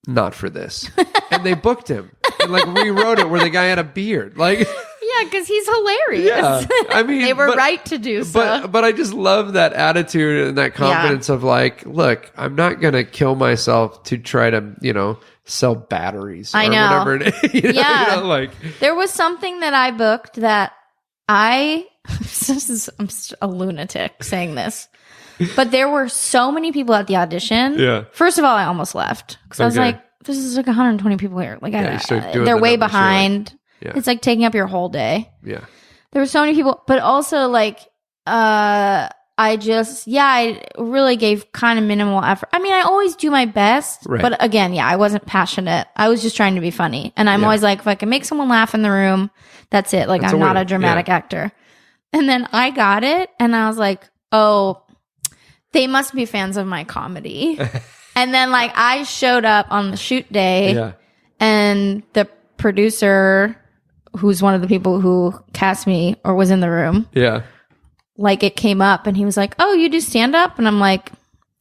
not for this. And they booked him and like rewrote it where the guy had a beard. Like yeah, because he's hilarious. Yeah, I mean, they were right to do so. But I just love that attitude and that confidence of like, look, I'm not gonna kill myself to try to, you know, sell batteries. I know. Whatever it is. You know, like there was something that I booked that I'm a lunatic saying this, but there were so many people at the audition. Yeah. First of all, I almost left because I was like, this is like 120 people here. Like, they're way behind. Yeah. It's like taking up your whole day. Yeah. There were so many people, but also like, I really gave kind of minimal effort. I mean, I always do my best, but again, I wasn't passionate. I was just trying to be funny. And I'm always like, if I can make someone laugh in the room, that's it. Like, I'm not a dramatic actor. And then I got it and I was like, oh, they must be fans of my comedy. And then like I showed up on the shoot day and the producer, who's one of the people who cast me or was in the room. Yeah. Like it came up and he was like, oh, you do stand up? And I'm like,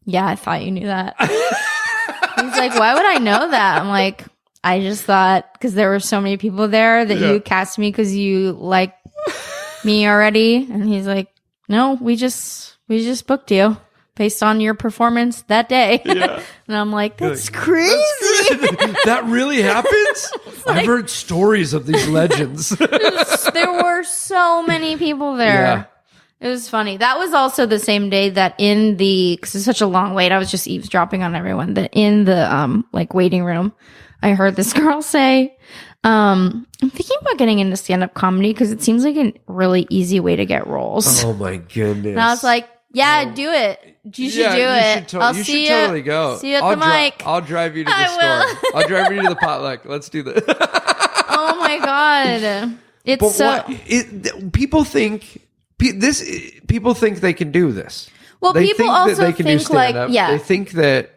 yeah, I thought you knew that. He's like, why would I know that? I'm like, I just thought because there were so many people there that you cast me because you like me already. And he's like, no, we just booked you based on your performance that day. Yeah. And I'm like, that's crazy. That really happens? Like, I've heard stories of these legends. There were so many people there. Yeah. It was funny. That was also the same day that because it's such a long wait, I was just eavesdropping on everyone, that in the like waiting room, I heard this girl say, I'm thinking about getting into stand-up comedy because it seems like a really easy way to get roles. Oh my goodness. And I was like, yeah, do it. You should do it. I'll see you. Totally go. See you at the mic. I'll drive you to the store. I'll drive you to the potluck. Let's do this. Oh my God. People think they can do this. Well, they people think also that they can do stand-up. Yeah. They think that,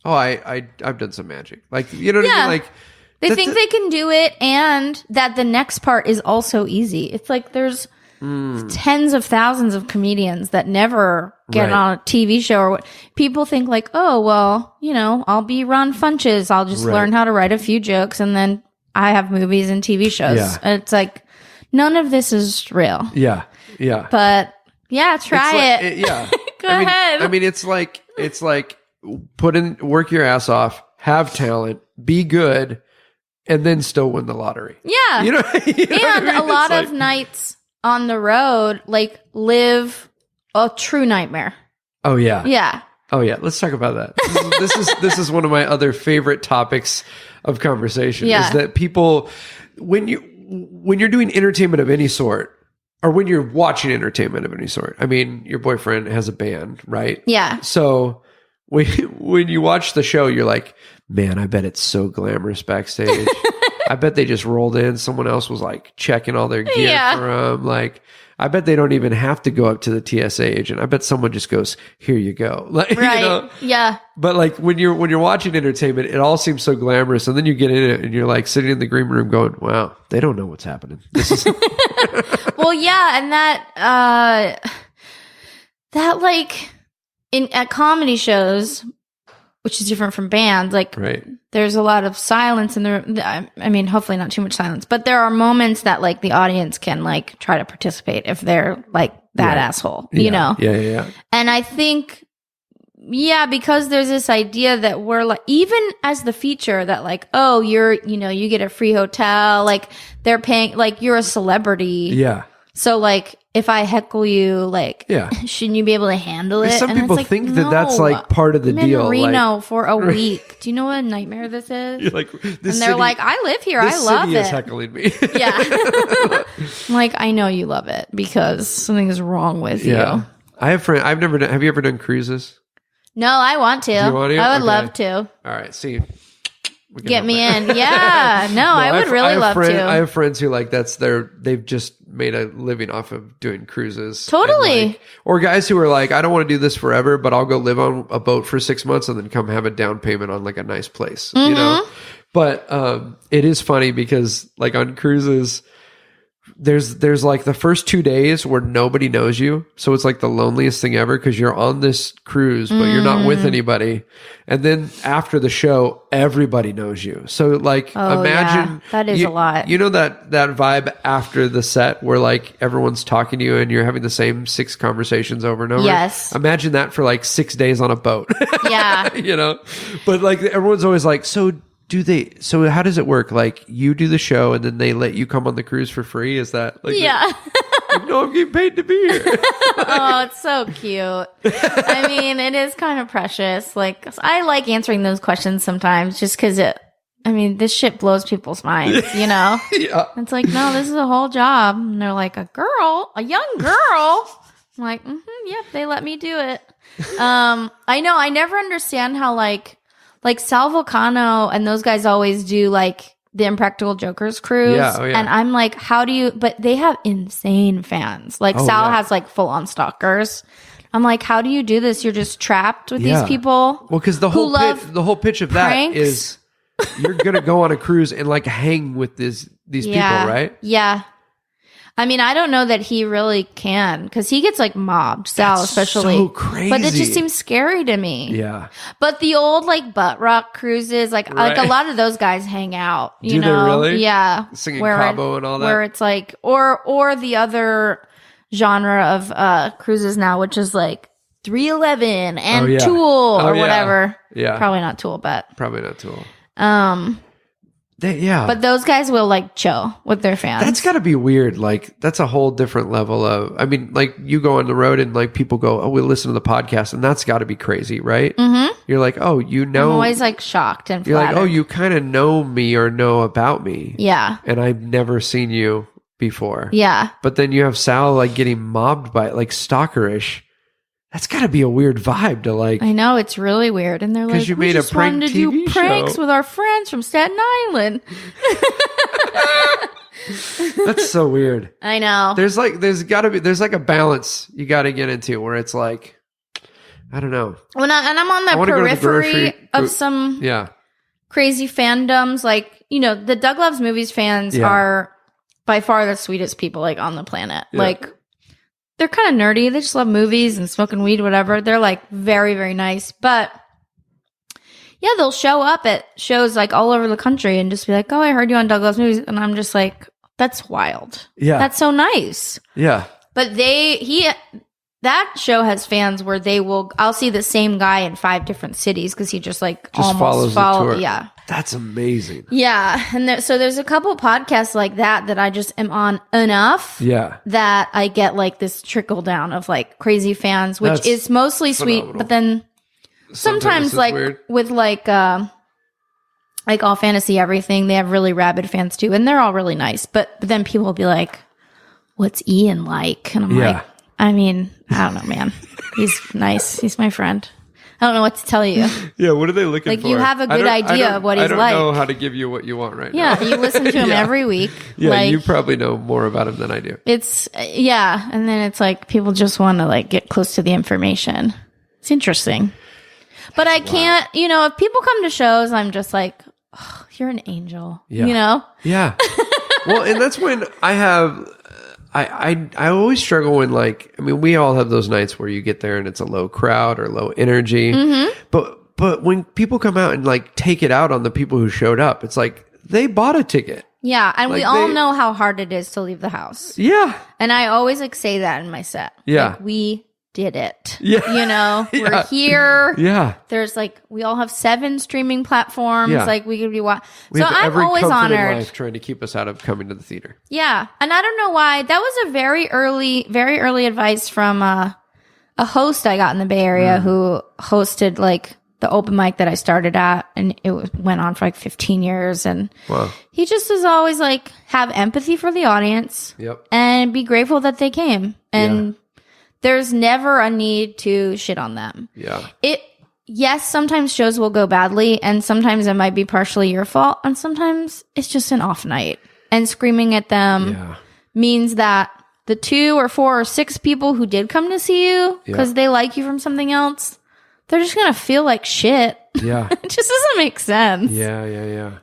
I've done some magic. Like, you know what I mean? Like, they think they can do it and that the next part is also easy. It's like there's tens of thousands of comedians that never get on a TV show or what. People think like, oh, well, you know, I'll be Ron Funches. I'll just learn how to write a few jokes and then I have movies and TV shows. Yeah. And it's like, none of this is real. Yeah. Yeah. But yeah, try it. Yeah. Go ahead. I mean, it's like work your ass off, have talent, be good, and then still win the lottery. Yeah. You know and I mean? A lot of nights on the road, like, live a true nightmare. Oh, yeah. Yeah. Oh, yeah. Let's talk about that. This is one of my other favorite topics of conversation is that people, when you're doing entertainment of any sort, or when you're watching entertainment of any sort, I mean, your boyfriend has a band, right? Yeah. So when you watch the show, you're like, man, I bet it's so glamorous backstage. I bet they just rolled in. Someone else was like checking all their gear for them. Like, I bet they don't even have to go up to the TSA agent. I bet someone just goes, here you go. Like, right. You know? Yeah. But like when you're watching entertainment, it all seems so glamorous. And then you get in it and you're like sitting in the green room going, wow, they don't know what's happening. This is well, yeah. And that like at comedy shows, which is different from bands, like there's a lot of silence, and I mean, hopefully not too much silence, but there are moments that like the audience can like try to participate if they're like that asshole, you know? Yeah. And I think, because there's this idea that we're like, even as the feature that like, oh, you get a free hotel, like they're paying, like you're a celebrity. Yeah. So like, if I heckle you, like, shouldn't you be able to handle it? Some and people like, think that that's like part of the deal. I'm in Reno like, for a week. Do you know what a nightmare this is? You're like, and they're like, I live here. I love it. Is heckling me. Yeah. I'm like, I know you love it because something is wrong with you. I have friends. Have you ever done cruises? No, I want to. Do you want to? I would love to. All right. See. Get me in. Yeah. No, I would really love to. I have friends who like they've just made a living off of doing cruises. Totally. Like, or guys who are like, I don't want to do this forever, but I'll go live on a boat for 6 months and then come have a down payment on like a nice place, you know? But it is funny because like on cruises, there's like the first 2 days where nobody knows you. So it's like the loneliest thing ever because you're on this cruise, but you're not with anybody. And then after the show, everybody knows you. So like imagine that is a lot. You know that vibe after the set where like everyone's talking to you and you're having the same 6 conversations over and over. Yes. Imagine that for like 6 days on a boat. Yeah. You know? But like everyone's always like, so how does it work? Like you do the show and then they let you come on the cruise for free? Is that like like, no, I'm getting paid to be here. Oh, it's so cute. I mean, it is kind of precious. Like I like answering those questions sometimes just because this shit blows people's minds, you know? Yeah. It's like, no, this is a whole job. And they're like, a young girl. I'm like, yep, they let me do it. I know. I never understand how like Sal Vulcano and those guys always do like the Impractical Jokers cruise. Yeah, And I'm like, but they have insane fans. Like Sal has like full on stalkers. I'm like, how do you do this? You're just trapped with these people. Well, because the whole pitch of that is you're going to go on a cruise and like hang with these people, right? Yeah. I mean, I don't know that he really can because he gets like mobbed, Sal especially. So crazy. But it just seems scary to me. Yeah. But the old like butt rock cruises, like a lot of those guys hang out. You know? They really? Yeah. Singing Cabo and all that. Where it's like, or the other genre of cruises now, which is like 311 and Tool or whatever. Yeah. Probably not Tool, but probably not Tool. But those guys will like chill with their fans. That's got to be weird. Like that's a whole different level of. I mean, like you go on the road and like people go, "Oh, we listen to the podcast," and that's got to be crazy, right? Mm-hmm. You're like, "Oh, you know." I'm always like shocked and you're flattered. like, "Oh, you kind of know me or know about me." Yeah. And I've never seen you before. Yeah. But then you have Sal like getting mobbed by like stalkerish. That's got to be a weird vibe to like. I know, it's really weird. And they're like, you we made just a prank wanted to TV do pranks show. with our friends from Staten Island. That's so weird. I know. There's like a balance you got to get into where it's like, I don't know. And I'm on the periphery of some crazy fandoms. Like, you know, the Doug Loves Movies fans are by far the sweetest people like on the planet. Yeah. Like, they're kind of nerdy. They just love movies and smoking weed, whatever. They're like very, very nice. But yeah, they'll show up at shows like all over the country and just be like, "Oh, I heard you on Doug Loves Movies." And I'm just like, that's wild. Yeah. That's so nice. Yeah. But that show has fans where I'll see the same guy in 5 different cities because he just like almost follows the tour. Yeah. That's amazing. Yeah. And so there's a couple podcasts like that I just am on enough. Yeah. That I get like this trickle down of like crazy fans, which is mostly phenomenal. Sweet. But then sometimes like weird. With like All Fantasy Everything, they have really rabid fans too. And they're all really nice. But then people will be like, "What's Ian like?" And I'm like, I mean, I don't know, man. He's nice. He's my friend. I don't know what to tell you. Yeah, what are they looking for? Like, you have a good idea of what he's like. I don't know how to give you what you want right now. Yeah, you listen to him every week. Yeah, like, you probably know more about him than I do. It's, and then it's like people just want to like get close to the information. It's interesting. But I can't, if people come to shows, I'm just like, oh, you're an angel, you know? Yeah. Well, and that's when I have... I always struggle when we all have those nights where you get there and it's a low crowd or low energy. Mm-hmm. But But when people come out and like take it out on the people who showed up, it's like they bought a ticket. Yeah, and Like we all know how hard it is to leave the house. Yeah. And I always like say that in my set. Yeah. Like, we did it. Yeah. You know, Yeah. we're here. Yeah. There's like, we all have 7 streaming platforms. Yeah. Like we could be watching. We So have I'm every always comfort in honored. life trying to keep us out of coming to the theater. Yeah. And I don't know why. That was a very early advice from a host I got in the Bay Area who hosted like the open mic that I started at, and went on for like 15 years. And Wow. he just is always like, have empathy for the audience. Yep. And be grateful that they came. And there's never a need to shit on them. Yeah. Yes, sometimes shows will go badly, and sometimes it might be partially your fault, and sometimes it's just an off night. And screaming at them means that the 2 or 4 or 6 people who did come to see you because they like you from something else, they're just going to feel like shit. Yeah. It just doesn't make sense. Yeah.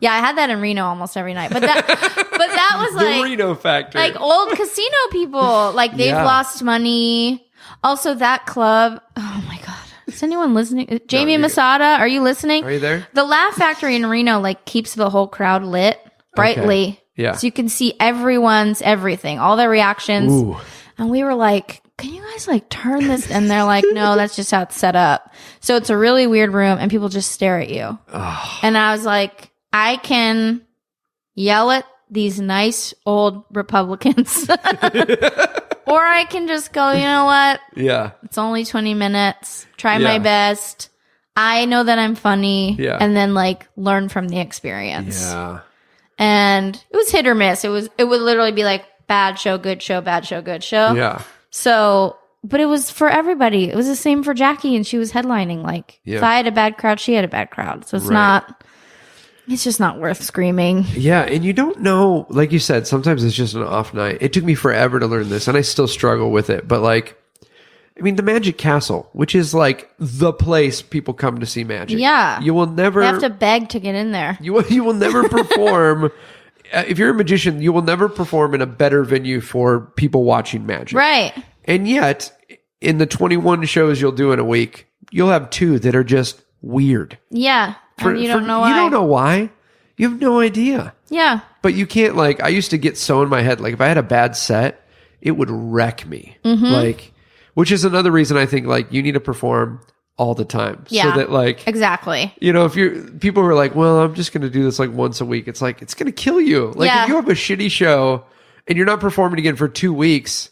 Yeah, I had that in Reno almost every night. But that was The like Reno factor. like old casino people. Like they've lost money. Also, that club. Oh my god. Is anyone listening? Jamie Masada, are you listening? Are you there? The Laugh Factory in Reno like keeps the whole crowd lit brightly. Okay. Yeah. So you can see everyone's everything, all their reactions. Ooh. And we were like, can you guys like turn this? And they're like, no, that's just how it's set up. So it's a really weird room and people just stare at you. Oh. And I was like, I can yell at these nice old Republicans or I can just go, you know what? Yeah. It's only 20 minutes. Try my best. I know that I'm funny. Yeah. And then like learn from the experience. Yeah. And it was hit or miss. It would literally be like bad show, good show, bad show, good show. Yeah. So, but it was for everybody. It was the same for Jackie, and she was headlining. Like, if I had a bad crowd, she had a bad crowd. So it's just not worth screaming. Yeah. And you don't know, like you said, sometimes it's just an off night. It took me forever to learn this, and I still struggle with it. But like, I mean, the Magic Castle, which is like the place people come to see magic. Yeah. You will never They have to beg to get in there. You will never perform. If you're a magician, you will never perform in a better venue for people watching magic. Right. And yet, in the 21 shows you'll do in a week, you'll have 2 that are just weird. Yeah. And you don't know why. You don't know why. You have no idea. Yeah. But you can't, like, I used to get so in my head, like, if I had a bad set, it would wreck me. Mm-hmm. Like, which is another reason I think, like, you need to perform all the time. Yeah. So that, like, exactly. you know, if people were like, well, I'm just going to do this like once a week. It's like, it's going to kill you. Like if you have a shitty show and you're not performing again for 2 weeks,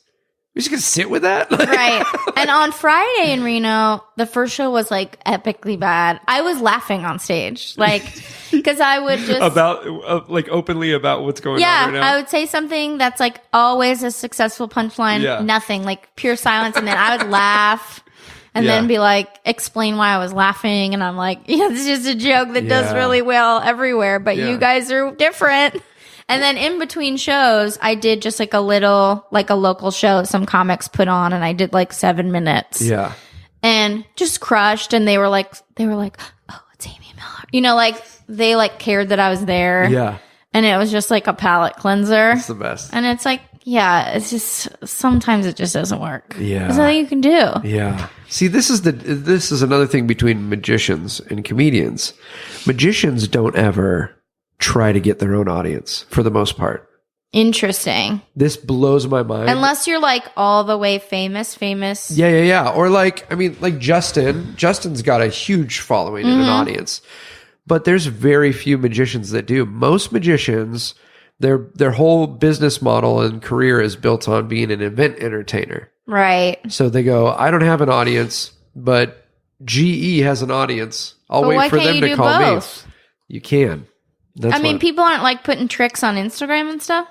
you're just going to sit with that. Right. And on Friday in Reno, the first show was like epically bad. I was laughing on stage, like, because I would just about like openly about what's going on right now. I would say something that's like always a successful punchline, nothing, like pure silence. And then I would laugh. And then be like, explain why I was laughing. And I'm like, it's just a joke that does really well everywhere. But you guys are different. And then in between shows, I did just like a little, like a local show some comics put on. And I did like 7 minutes. Yeah. And just crushed. And they were like, oh, it's Amy Miller. You know, like they like cared that I was there. Yeah. And it was just like a palate cleanser. It's the best. And it's like, yeah, it's just sometimes it just doesn't work. Yeah. There's nothing you can do. Yeah. See, this is another thing between magicians and comedians. Magicians don't ever try to get their own audience for the most part. Interesting. This blows my mind. Unless you're like all the way famous. Yeah. Or like, I mean, like Justin's got a huge following and an audience, but there's very few magicians that do. Most magicians, their whole business model and career is built on being an event entertainer. Right. So they go, I don't have an audience, but GE has an audience. I'll wait for them to call me. You can. I mean, people aren't like putting tricks on Instagram and stuff.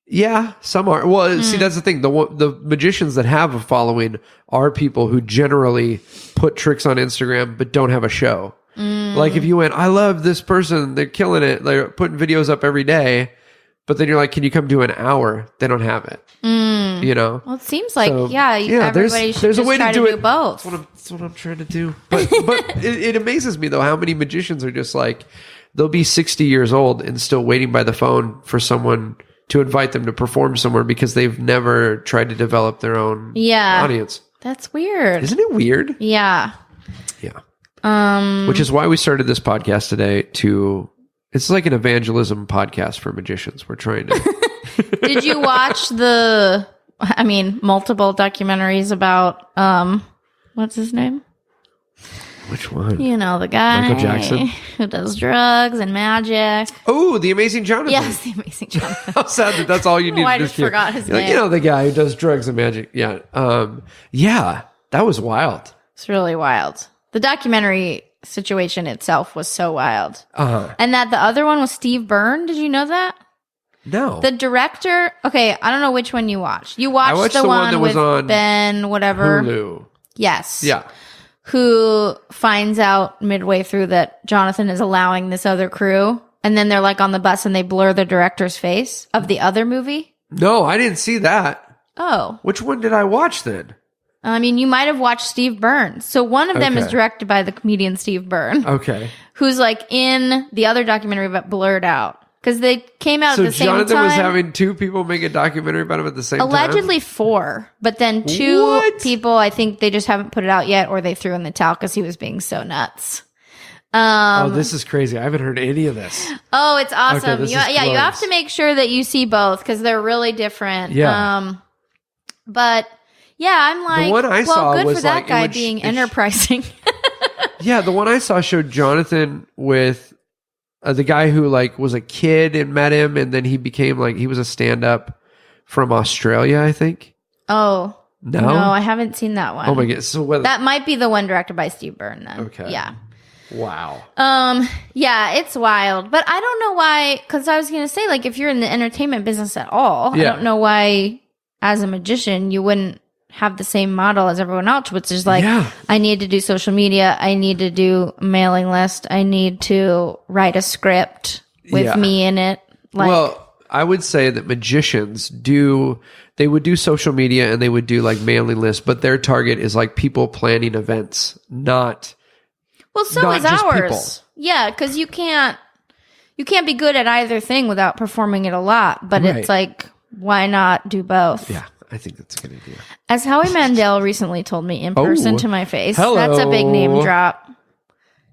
Yeah, some are. Well, see, that's the thing. The magicians that have a following are people who generally put tricks on Instagram but don't have a show. Like if you went, I love this person, they're killing it, they're putting videos up every day, but then you're like, can you come do an hour? They don't have it. You know? Well, it seems like, everybody should there's just a way try to do both. That's what I'm trying to do. But it amazes me, though, how many magicians are just like, they'll be 60 years old and still waiting by the phone for someone to invite them to perform somewhere because they've never tried to develop their own audience. That's weird. Isn't it weird? Yeah. Yeah. Which is why we started this podcast today it's like an evangelism podcast for magicians. We're trying to. Did you watch multiple documentaries about, what's his name? Which one? You know, the guy Michael Jackson who does drugs and magic. Oh, The Amazing Jonathan. Yes, The Amazing Jonathan. How sad that's all you need. I just forgot his name. You know, the guy who does drugs and magic. Yeah. Yeah, that was wild. It's really wild. The documentary situation itself was so wild. And that the other one was Steve Byrne. Did you know that? No. The director. Okay, I don't know which one you watched. You watched the one that with was on Ben, whatever. Hulu. Yes. Yeah. Who finds out midway through that Jonathan is allowing this other crew, and then they're like on the bus and they blur the director's face of the other movie. No, I didn't see that. Oh. Which one did I watch then? I mean, you might have watched Steve Byrne. So one of them is directed by the comedian Steve Byrne. Okay. Who's like in the other documentary but blurred out. Because they came out at the same time. So Jonathan was having two people make a documentary about him at the same time? Allegedly 4. But then 2 people, I think they just haven't put it out yet, or they threw in the towel because he was being so nuts. This is crazy. I haven't heard any of this. Oh, it's awesome. Okay, you have to make sure that you see both because they're really different. Yeah. But yeah, I'm like, the one I saw good was for that like, guy being enterprising. Yeah, the one I saw showed Jonathan with the guy who like was a kid and met him, and then he became like he was a stand-up from Australia, I think. Oh no, I haven't seen that one. Oh my god! So that might be the one directed by Steve Byrne. Then, okay, yeah. Wow. Yeah, it's wild, but I don't know why. Because I was gonna say, like, if you're in the entertainment business at all, I don't know why, as a magician, you wouldn't have the same model as everyone else, which is like, I need to do social media, I need to do a mailing list, I need to write a script with me in it. Like, well, I would say that magicians they would do social media and they would do like mailing lists, but their target is like people planning events, not. Well, so not is just ours. People. Yeah, because you can't be good at either thing without performing it a lot. But it's like, why not do both? Yeah. I think that's a good idea. As Howie Mandel recently told me in person to my face, hello. That's a big name drop.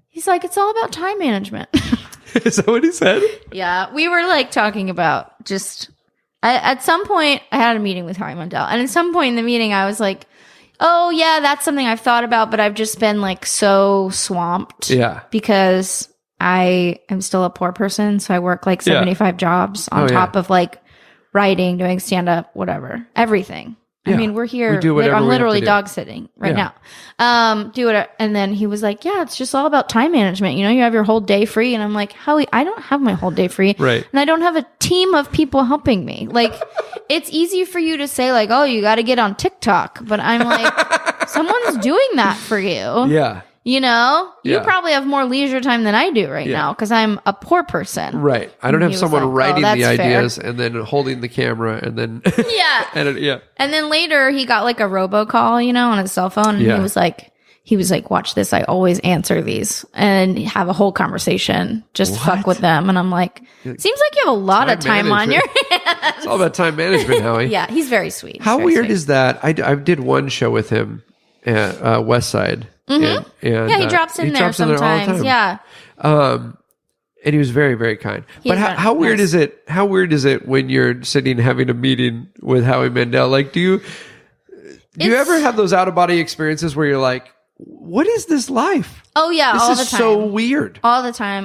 He's like, it's all about time management. Is that what he said? Yeah. We were like talking about just, at some point, I had a meeting with Howie Mandel. And at some point in the meeting, I was like, oh, yeah, that's something I've thought about, but I've just been like so swamped. Yeah. Because I am still a poor person. So I work like 75 jobs on top of like writing, doing stand-up, whatever, everything. Yeah. I mean, we're here. we I'm literally have to do. dog sitting right now. Do it. And then he was like, yeah, it's just all about time management. You know, you have your whole day free. And I'm like, Howie, I don't have my whole day free. Right. And I don't have a team of people helping me. Like, it's easy for you to say like, oh, you got to get on TikTok. But I'm like, someone's doing that for you. Yeah. You know, you probably have more leisure time than I do right now because I'm a poor person. Right. I don't have someone like, writing the that's ideas fair. and then holding the camera and then yeah. And then later he got like a robocall, you know, on his cell phone, and he was like, watch this. I always answer these and have a whole conversation. Just fuck with them. And I'm like, seems like you have a lot of time on your hands. It's all about time management, Howie. Yeah, he's very sweet. How weird is that? I did one show with him at West Side. Mm-hmm. And he drops in there sometimes. Yeah. And he was very, very kind. But how weird is it? How weird is it when you're sitting having a meeting with Howie Mandel? Like, do you ever have those out of body experiences where you're like, what is this life? Oh yeah, this all is the time. So weird. All the time.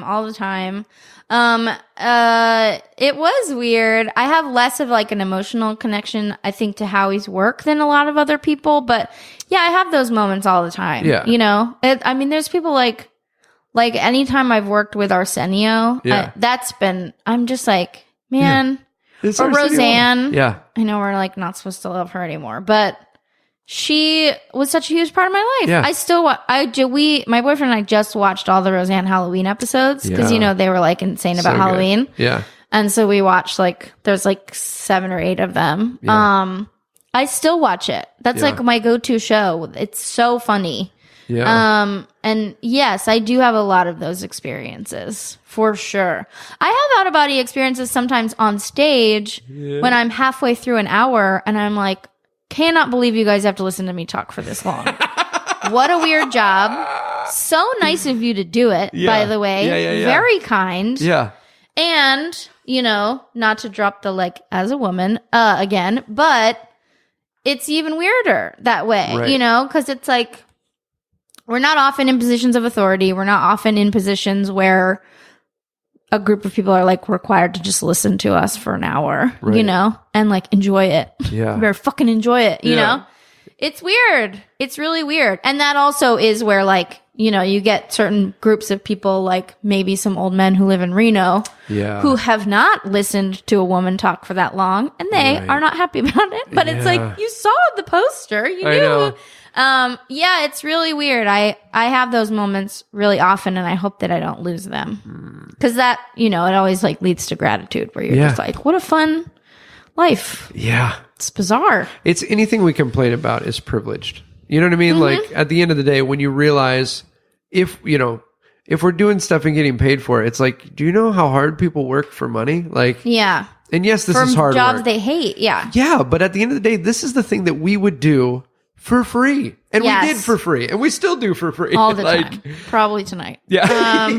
It was weird. I have less of like an emotional connection, I think, to Howie's work than a lot of other people. But yeah, I have those moments all the time. Yeah. You know, I mean, there's people like anytime I've worked with Arsenio, I'm just like, man, or Roseanne. Yeah. I know we're like not supposed to love her anymore, but she was such a huge part of my life. Yeah. My boyfriend and I just watched all the Roseanne Halloween episodes because, you know, they were like insane about Halloween. Good. Yeah. And so we watched there's like 7 or 8 of them. Yeah. I still watch it. That's like my go-to show. It's so funny. Yeah. And yes, I do have a lot of those experiences for sure. I have out of body experiences sometimes on stage when I'm halfway through an hour and I'm like, cannot believe you guys have to listen to me talk for this long. What a weird job. So nice of you to do it, by the way. Yeah. Very kind. Yeah. And, not to drop the as a woman again, but it's even weirder that way, right. because it's like we're not often in positions of authority. We're not often in positions where a group of people are required to just listen to us for an hour, right. and enjoy it. Yeah. Better fucking enjoy it, you know? It's weird. It's really weird. And that also is where you get certain groups of people, maybe some old men who live in Reno who have not listened to a woman talk for that long, and they are not happy about it. But it's you saw the poster. You knew. It's really weird. I have those moments really often, and I hope that I don't lose them. Because that, it always leads to gratitude, where you're just what a fun life. Yeah. It's bizarre. It's anything we complain about is privileged. You know what I mean? Mm-hmm. At the end of the day, when you realize if we're doing stuff and getting paid for it, it's do you know how hard people work for money? Yeah. And yes, this for is hard jobs work. They hate. Yeah. Yeah. But at the end of the day, this is the thing that we would do for free. And we did for free. And we still do for free. All the time. Probably tonight. Yeah.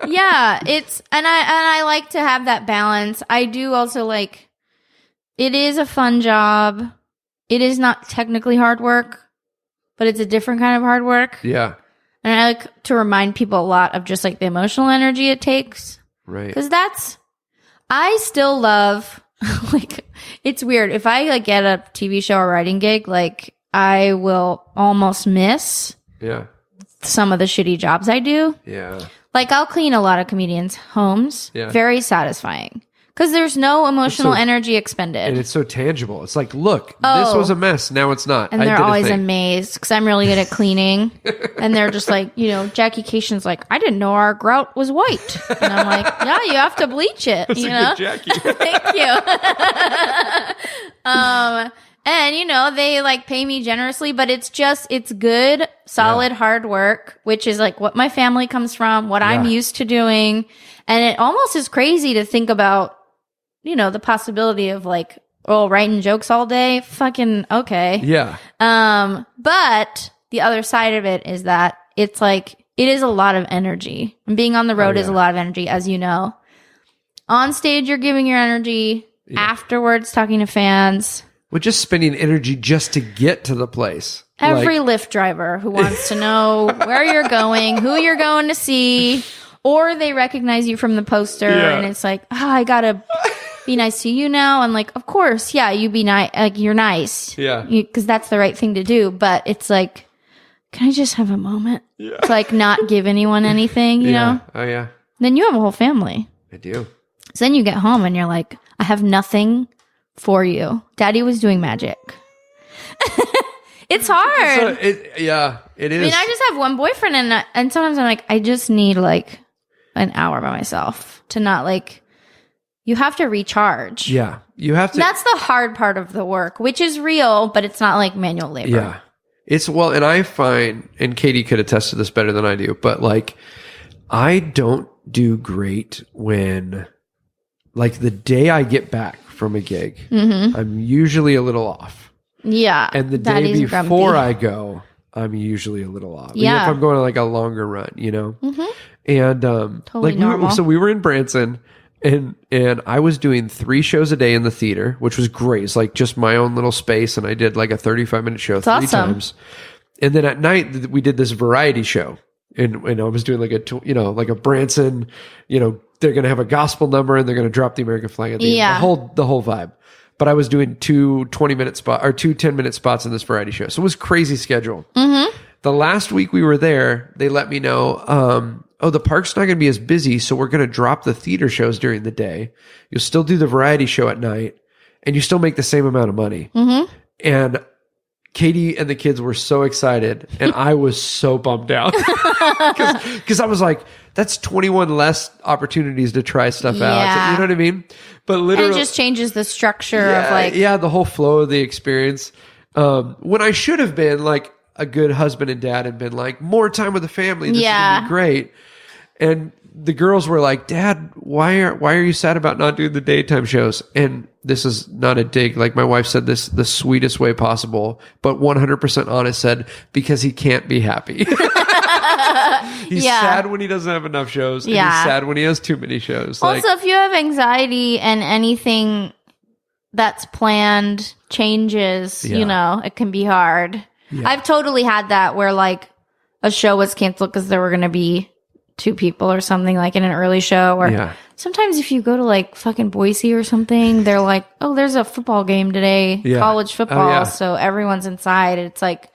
Yeah. It's, and I like to have that balance. I do also it is a fun job. It is not technically hard work, but it's a different kind of hard work. Yeah. And I like to remind people a lot of just the emotional energy it takes. Right. Because I still love, it's weird. If I get a TV show or writing gig, I will almost miss some of the shitty jobs I do. Yeah. I'll clean a lot of comedians' homes. Yeah. Very satisfying. Because there's no emotional energy expended. And it's so tangible. It's look, this was a mess. Now it's not. And they're always amazed because I'm really good at cleaning. And they're just Jackie Cation's I didn't know our grout was white. And I'm yeah, you have to bleach it. That's a good Jackie. Thank you. And, they pay me generously, but it's good, solid, hard work, which is what my family comes from, what I'm used to doing. And it almost is crazy to think about, the possibility of writing jokes all day. Fucking okay. Yeah. But the other side of it is that it's it is a lot of energy. And being on the road is a lot of energy, as you know. On stage, you're giving your energy. Yeah. Afterwards, talking to fans. We're just spending energy just to get to the place. Every Lyft driver who wants to know where you're going, who you're going to see, or they recognize you from the poster, and it's I gotta be nice to you now. And of course, you be nice. You're nice. Yeah. Because that's the right thing to do. But it's can I just have a moment? Yeah. To not give anyone anything, you know? Oh, yeah. Then you have a whole family. I do. So then you get home and you're I have nothing for you. Daddy was doing magic. It's hard. It is. I mean, I just have one boyfriend, and sometimes I'm I just need an hour by myself to not you have to recharge. Yeah, you have to. That's the hard part of the work, which is real, but it's not manual labor. Yeah, it's and I find, and Katie could attest to this better than I do, but I don't do great when the day I get back from a gig, I'm usually a little off. Yeah. And the day before I go, I'm usually a little off. Yeah. If I'm going on a longer run, Mm-hmm. And totally normal. So we were in Branson, and I was doing 3 shows a day in the theater, which was great. It's just my own little space, and I did a 35-minute show That's 3 awesome. times. And then at night we did this variety show, and I was doing a Branson, they're going to have a gospel number and they're going to drop the American flag at the end. The whole vibe. But I was doing 2 20-minute spots or 2 10-minute spots in this variety show. So it was crazy schedule. Mm-hmm. The last week we were there, they let me know, the park's not going to be as busy, so we're going to drop the theater shows during the day. You'll still do the variety show at night, and you still make the same amount of money. Mm-hmm. And Katie and the kids were so excited, and I was so bummed out because I was that's 21 less opportunities to try stuff out. You know what I mean? But literally, and it just changes the structure of the whole flow of the experience. When I should have been a good husband and dad and been more time with the family. This is gonna be great. And the girls were Dad, why are you sad about not doing the daytime shows? And this is not a dig. My wife said this the sweetest way possible, but 100% honest, said, because he can't be happy. He's sad when he doesn't have enough shows. And he's sad when he has too many shows. Also, if you have anxiety and anything that's planned changes, it can be hard. Yeah. I've totally had that where like a show was canceled because there were going to be 2 people or something like in an early show. Or sometimes if you go to like fucking Boise or something, they're like, oh, there's a football game today, college football. So everyone's inside. It's like,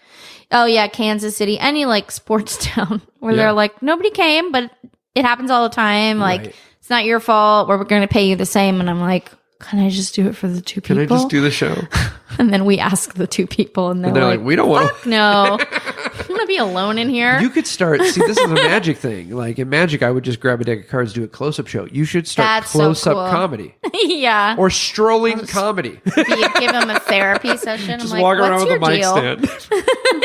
oh yeah, Kansas City, any like sports town where they're like, nobody came, but it happens all the time. Like it's not your fault. We're going to pay you the same. And I'm like, can I just do it for the 2 people? Can I just do the show? And then we ask the 2 people, and they're like, we don't want to. No, I want to be alone in here. You could start. See, this is a Magic thing. Like in Magic, I would just grab a deck of cards, do a close-up show. You should start close-up comedy. Yeah, or strolling comedy. Give them a therapy session. Just I'm walk like, around what's with a mic deal? stand.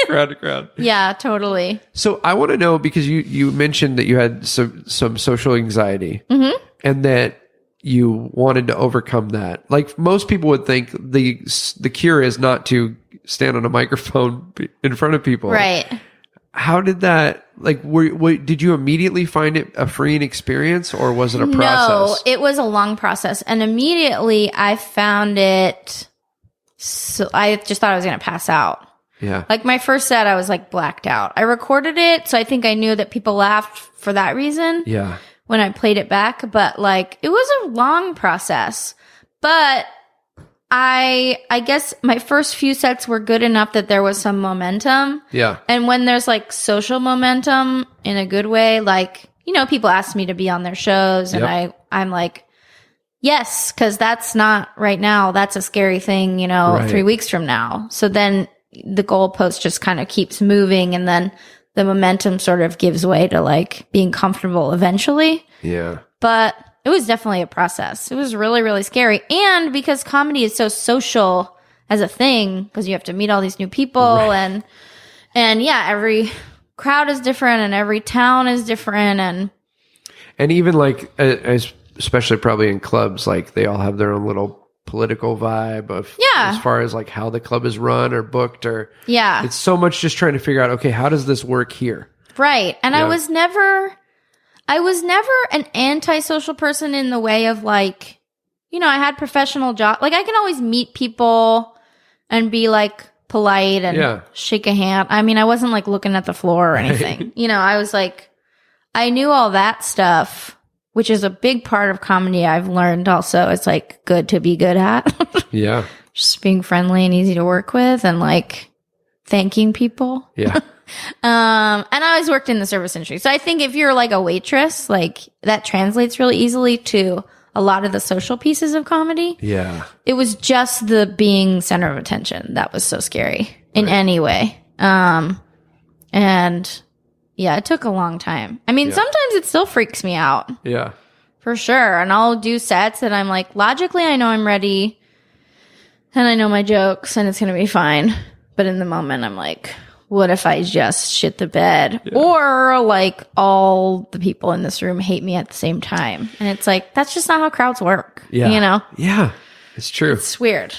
Crowd to crowd. Yeah, totally. So I want to know, because you mentioned that you had some social anxiety, and that you wanted to overcome that. Like most people would think the cure is not to stand on a microphone in front of people. Right. How did that, like, did you immediately find it a freeing experience, or was it a process? No, it was a long process. And immediately I found it, so I just thought I was going to pass out. Yeah. Like my first set, I was like blacked out. I recorded it, so I think I knew that people laughed for that reason. Yeah. When I played it back, but like it was a long process. But I guess my first few sets were good enough that there was some momentum. Yeah. And when there's like social momentum in a good way, like, people ask me to be on their shows, and I'm like, yes, because that's not right now. That's a scary thing, 3 weeks from now. So then the goalpost just kind of keeps moving, and then the momentum sort of gives way to like being comfortable eventually. Yeah. But it was definitely a process. It was really, really scary. And because comedy is so social as a thing, because you have to meet all these new people, and every crowd is different, and every town is different. And even like, especially probably in clubs, like they all have their own little political vibe of as far as like how the club is run or booked, or it's so much just trying to figure out, okay, how does this work here? Right. And I was never an antisocial person in the way of like, I had professional job. Like I can always meet people and be like polite and shake a hand. I mean, I wasn't like looking at the floor or anything. I was like, I knew all that stuff, which is a big part of comedy. I've learned also it's like good to be good at. Yeah. Just being friendly and easy to work with, and like thanking people. Yeah. And I always worked in the service industry. So I think if you're like a waitress, like that translates really easily to a lot of the social pieces of comedy. Yeah. It was just the being center of attention that was so scary in any way. And yeah, it took a long time. I mean, sometimes it still freaks me out. Yeah. For sure. And I'll do sets that I'm like, logically, I know I'm ready and I know my jokes and it's going to be fine. But in the moment, I'm like, what if I just shit the bed? Yeah. Or like all the people in this room hate me at the same time. And it's like, that's just not how crowds work. Yeah. Yeah. It's true. It's weird.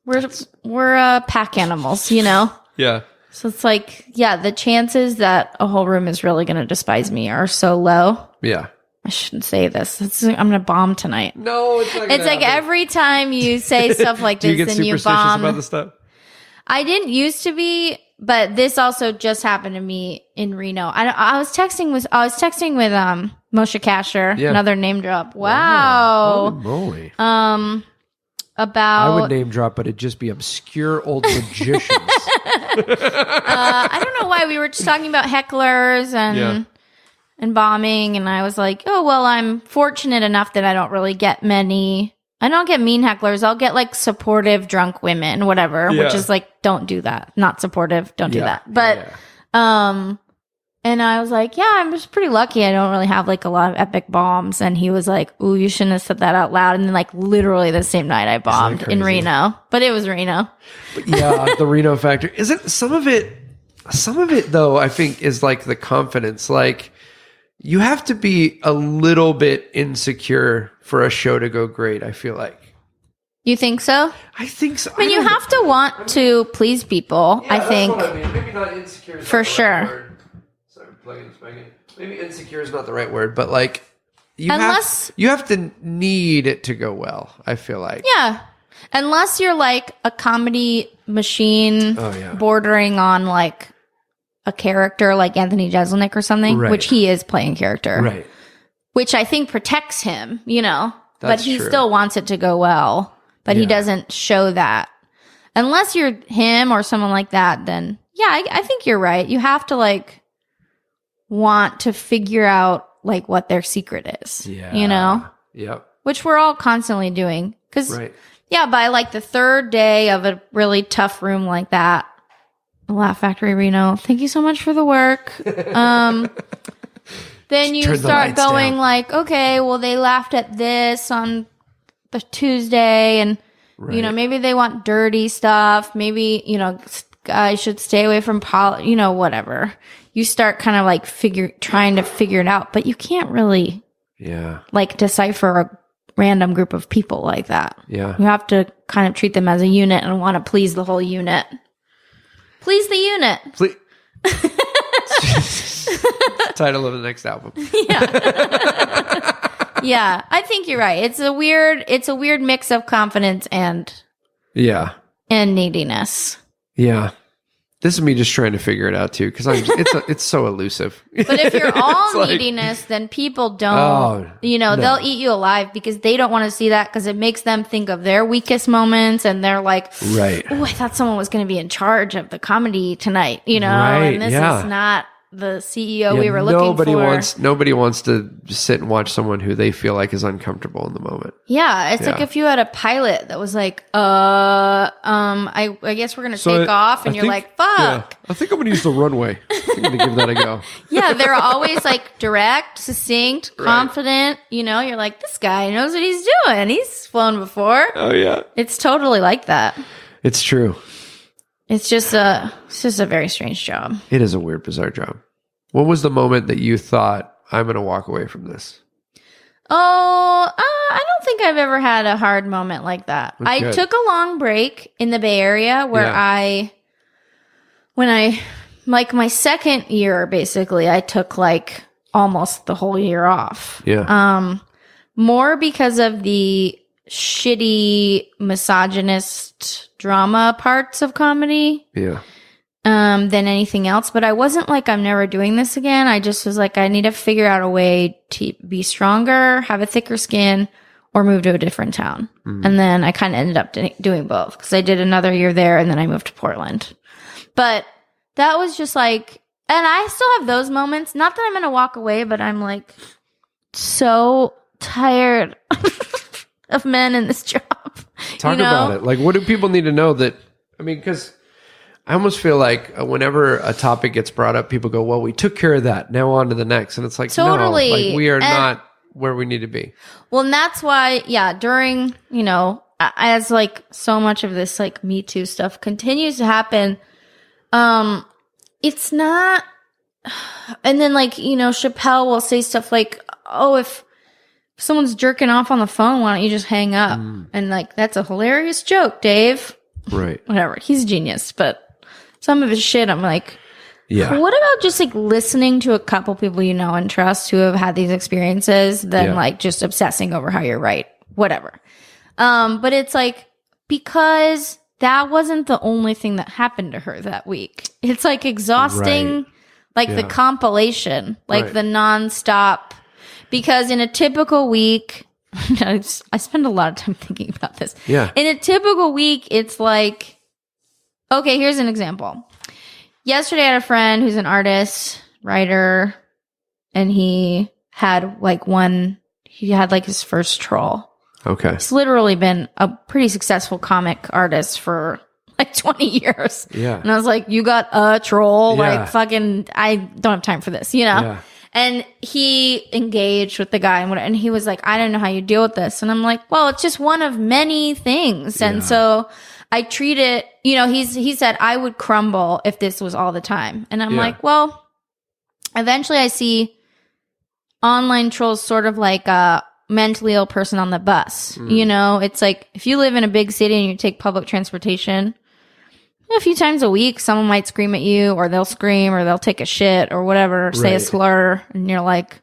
We're pack animals, Yeah. So it's like, the chances that a whole room is really going to despise me are so low. Yeah. I shouldn't say this. I'm going to bomb tonight. No, it's not. It's like every time you say stuff like this, then you bomb. About the stuff? I didn't used to be, but this also just happened to me in Reno. I was texting with Moshe Kasher, another name drop. Wow. Holy moly. About I would name drop, but it'd just be obscure old magicians. I don't know why. We were just talking about hecklers and bombing, and I was like, oh, well, I'm fortunate enough that I don't really get many. I don't get mean hecklers. I'll get like supportive drunk women, whatever, which is like, don't do that. Not supportive. Don't do that. But, and I was like, I'm just pretty lucky. I don't really have like a lot of epic bombs. And he was like, ooh, you shouldn't have said that out loud. And then like literally the same night I bombed in Reno, but it was Reno. But the Reno factor. Isn't some of it though, I think is like the confidence. Like you have to be a little bit insecure for a show to go great, I feel like. You think so? I think so. I mean, you have to want to please people, I think. That's what I mean. Maybe not insecure. For sure. So plugging this back in. Maybe insecure is not the right word, but like you Unless have to need it to go well. I feel like unless you're like a comedy machine, Oh, bordering on like a character like Anthony Jeselnik or something, Right. which he is playing character, right. which I think protects him, you know, but That's he true. still wants it to go well, but he Yeah. doesn't show that. Unless you're him or someone like that, then I think you're right. You have to like want to figure out like what their secret is, you know, Yep. which we're all constantly doing. Cause Right. by like the third day of a really tough room like that, Laugh Factory Reno, thank you so much for the work. Then you turn the start lights going down. like, okay, well, they laughed at this on the Tuesday, and you know, Right. maybe they want dirty stuff. Maybe, you know, guys should stay away from you know, whatever. You start kind of like trying to figure it out, but you can't really Yeah. like decipher a random group of people like that. Yeah. You have to kind of treat them as a unit and want to please the whole unit. Please the unit. Please. Title of the next album. Yeah, I think you're right. It's a weird mix of confidence and Yeah. neediness. Yeah. This is me just trying to figure it out too, because it's so elusive. But if you're all It's like- neediness, then people don't, Oh, you know, no. they'll eat you alive because they don't want to see that because it makes them think of their weakest moments and they're like, Right. oh, I thought someone was going to be in charge of the comedy tonight, you know, Right, and this yeah. is not the CEO Yeah, we were looking for. Nobody wants to sit and watch someone who they feel like is uncomfortable in the moment. Yeah, it's like Yeah. if you had a pilot that was like, I guess we're gonna take off, and you're like, fuck. I think I'm going to use the runway. I'm going to give that a go. Yeah, they're always like direct, succinct, confident. You know, you're like, this guy knows what he's doing. He's flown before. Oh yeah, It's totally like that. it's true. It's just a very strange job. It is a weird, bizarre job. What was the moment that you thought, I'm going to walk away from this? Oh, I don't think I've ever had a hard moment like that. I good. took a long break in the Bay Area where Yeah. when I, like my second year, basically, I took like almost the whole year off. Yeah. More because of the shitty misogynist drama parts of comedy. Yeah. Than anything else. But I wasn't like, I'm never doing this again. I just was like, I need to figure out a way to be stronger, have a thicker skin, or move to a different town. And then I kind of ended up doing both because I did another year there and then I moved to Portland. But that was just like, and I still have those moments. Not that I'm going to walk away, but I'm like so tired of men in this job. Talk about it. Like, what do people need to know that, I mean, because I almost feel like whenever a topic gets brought up, people go, well, we took care of that. Now on to the next. And it's like, Totally. no, like we are not where we need to be. Well, and that's why, during, you know, as like so much of this like Me Too stuff continues to happen, it's not, and then like, you know, Chappelle will say stuff like, oh, if someone's jerking off on the phone, why don't you just hang up? And like, that's a hilarious joke, Dave. Right. Whatever. He's a genius, but some of his shit, I'm like, Yeah. what about just like listening to a couple people you know and trust who have had these experiences than Yeah. like just obsessing over how you're right? Whatever. But it's like, because that wasn't the only thing that happened to her that week. It's like exhausting, Right. like the Yeah. compilation, like Right. the nonstop. Because in a typical week, I spend a lot of time thinking about this. Yeah. In a typical week, it's like, okay, here's an example. Yesterday, I had a friend who's an artist, writer, and he had like his first troll. Okay. He's literally been a pretty successful comic artist for like 20 years. Yeah. And I was like, you got a troll? Yeah. Like fucking, I don't have time for this, you know? Yeah. And he engaged with the guy and he was like, I don't know how you deal with this. And I'm like, well, it's just one of many things. And Yeah. so I treat it, you know, he said I would crumble if this was all the time. And I'm Yeah. like, well, eventually I see online trolls sort of like a mentally ill person on the bus. You know, it's like if you live in a big city and you take public transportation, a few times a week, someone might scream at you, or they'll scream, or they'll take a shit, or whatever, or say a slur, and you're like,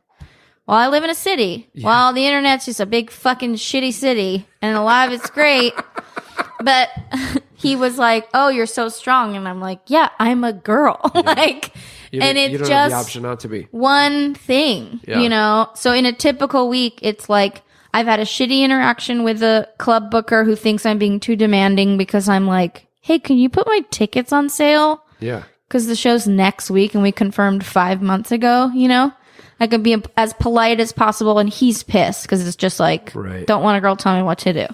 well, I live in a city. Yeah. Well, the internet's just a big fucking shitty city, and a lot of it's great. But he was like, oh, you're so strong. And I'm like, yeah, I'm a girl. Yeah. Like, and it's you don't just have the option not to be. One thing, you know? So in a typical week, it's like, I've had a shitty interaction with a club booker who thinks I'm being too demanding because I'm like, hey, can you put my tickets on sale? Yeah. Because the show's next week and we confirmed 5 months ago, you know? I could be as polite as possible, and he's pissed because it's just like, don't want a girl tell me what to do.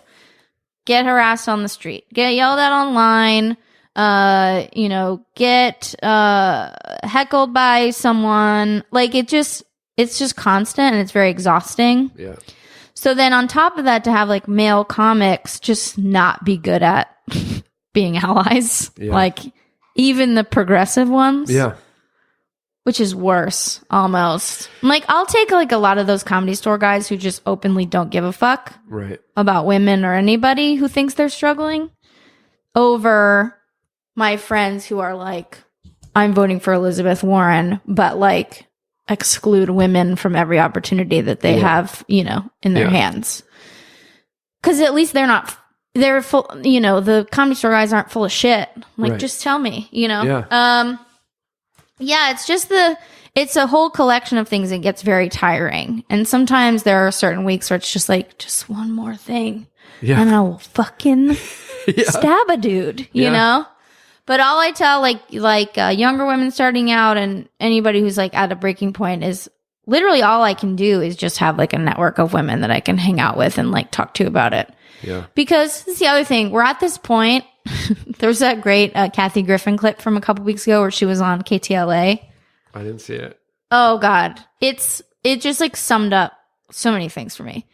Get harassed on the street, get yelled at online, you know, get heckled by someone. Like it's just constant, and it's very exhausting. Yeah. So then on top of that, to have like male comics just not be good at being allies, like even the progressive ones. Yeah. Which is worse, almost. Like, I'll take, like, a lot of those Comedy Store guys who just openly don't give a fuck about women or anybody who thinks they're struggling over my friends who are like, I'm voting for Elizabeth Warren, but, like, exclude women from every opportunity that they have, you know, in their hands. Because at least they're full, you know, the Comedy Store guys aren't full of shit. Like, just tell me, you know? Yeah. Yeah, it's just it's a whole collection of things that gets very tiring. And sometimes there are certain weeks where it's just like, just one more thing. Yeah. And I will fucking stab a dude, you know? But all I tell like younger women starting out and anybody who's like at a breaking point is literally all I can do is just have like a network of women that I can hang out with and like talk to about it. Yeah. Because this is the other thing. We're at this point. There's that great Kathy Griffin clip from a couple weeks ago where she was on KTLA. I didn't see it. Oh God. It just like summed up so many things for me.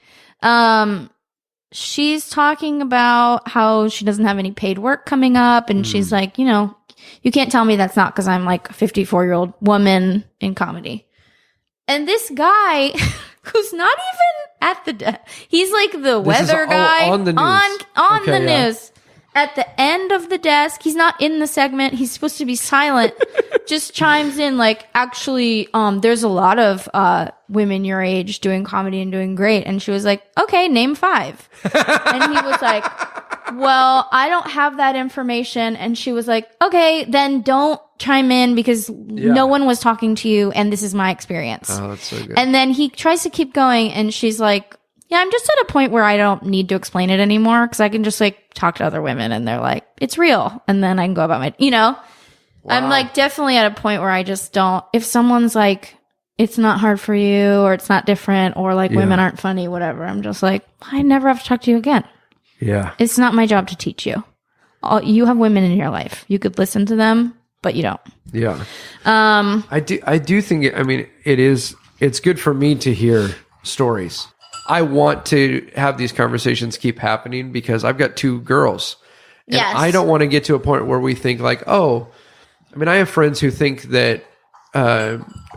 She's talking about how she doesn't have any paid work coming up. And she's like, you know, you can't tell me that's not because I'm like a 54-year-old woman in comedy. And this guy who's not even at the desk, he's like the weather guy on the news. On the news. At the end of the desk, he's not in the segment. He's supposed to be silent. Just chimes in like, actually, there's a lot of women your age doing comedy and doing great. And she was like, okay, name 5. And he was like, well, I don't have that information. And she was like, okay, then don't chime in because no one was talking to you and this is my experience. Oh, that's so good. And then he tries to keep going and she's like, yeah, I'm just at a point where I don't need to explain it anymore because I can just like talk to other women and they're like, it's real. And then I can go about my, you know, I'm like definitely at a point where I just don't, if someone's like, it's not hard for you or it's not different or like women aren't funny, whatever. I'm just like, I never have to talk to you again. Yeah. It's not my job to teach you. You have women in your life. You could listen to them, but you don't. Yeah. I do think, it's good for me to hear stories. I want to have these conversations keep happening because I've got 2 girls. And I don't want to get to a point where we think like, I have friends who think that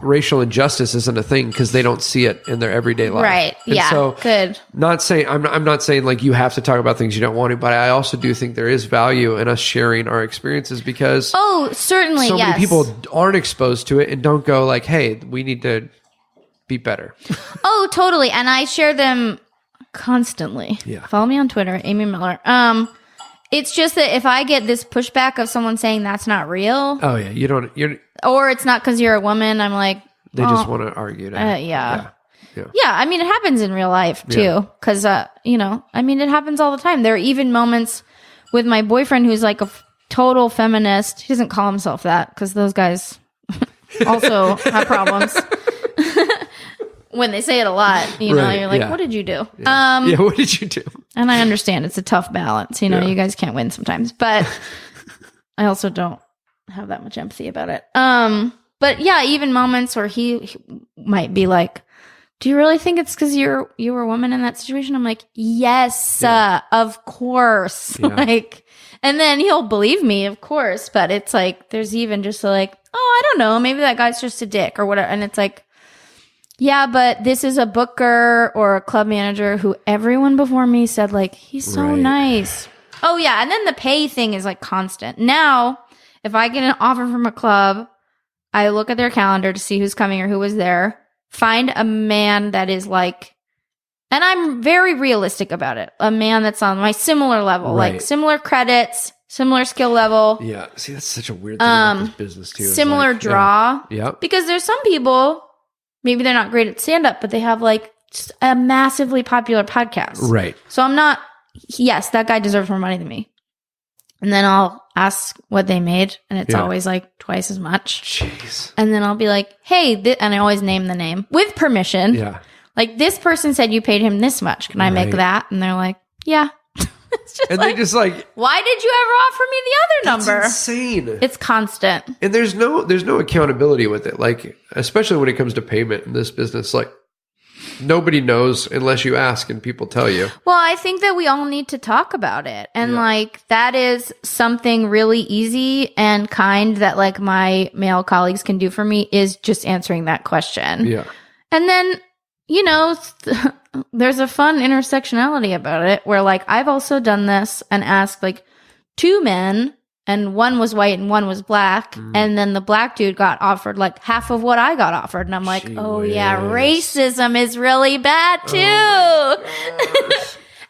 racial injustice isn't a thing because they don't see it in their everyday life. Right. And so good. I'm not saying like you have to talk about things you don't want to, but I also do think there is value in us sharing our experiences because certainly, so many people aren't exposed to it and don't go like, hey, we need to be better. Oh, totally. And I share them constantly. Yeah. Follow me on Twitter, Amy Miller. It's just that if I get this pushback of someone saying that's not real. Oh yeah, or it's not because you're a woman. I'm like, they just want to argue. Yeah. I mean, it happens in real life too. Because it happens all the time. There are even moments with my boyfriend who's like a total feminist. He doesn't call himself that because those guys also have problems. When they say it a lot, you're like, what did you do? Yeah. What did you do? And I understand it's a tough balance. You guys can't win sometimes, but I also don't have that much empathy about it. But yeah, even moments where he might be like, do you really think it's because you were a woman in that situation? I'm like, yes, of course. Yeah. And then he'll believe me, of course. But it's like, there's even just like, I don't know, maybe that guy's just a dick or whatever. And it's like, yeah, but this is a booker or a club manager who everyone before me said like, he's so nice. Oh, yeah. And then the pay thing is like constant. Now, if I get an offer from a club, I look at their calendar to see who's coming or who was there, find a man that is like, and I'm very realistic about it, a man that's on my similar level, like similar credits, similar skill level. Yeah. See, that's such a weird thing about this business too. Similar like, draw. Yeah. Because there's some people, maybe they're not great at stand-up, but they have like just a massively popular podcast. Right. So I'm not, yes, that guy deserves more money than me. And then I'll ask what they made, and it's always like twice as much. Jeez. And then I'll be like, hey, and I always name the name with permission. Yeah. Like, this person said you paid him this much. Can I make that? And they're like, yeah. It's just and like, they just like, why did you ever offer me the other number? That's insane. It's constant. And there's no accountability with it. Like, especially when it comes to payment in this business, like, nobody knows unless you ask and people tell you. Well, I think that we all need to talk about it. And like, that is something really easy and kind that like my male colleagues can do for me is just answering that question. Yeah. And then, you know, there's a fun intersectionality about it where like I've also done this and asked like 2 men, and one was white and one was black. And then the black dude got offered like half of what I got offered. And I'm like, yeah, racism is really bad too.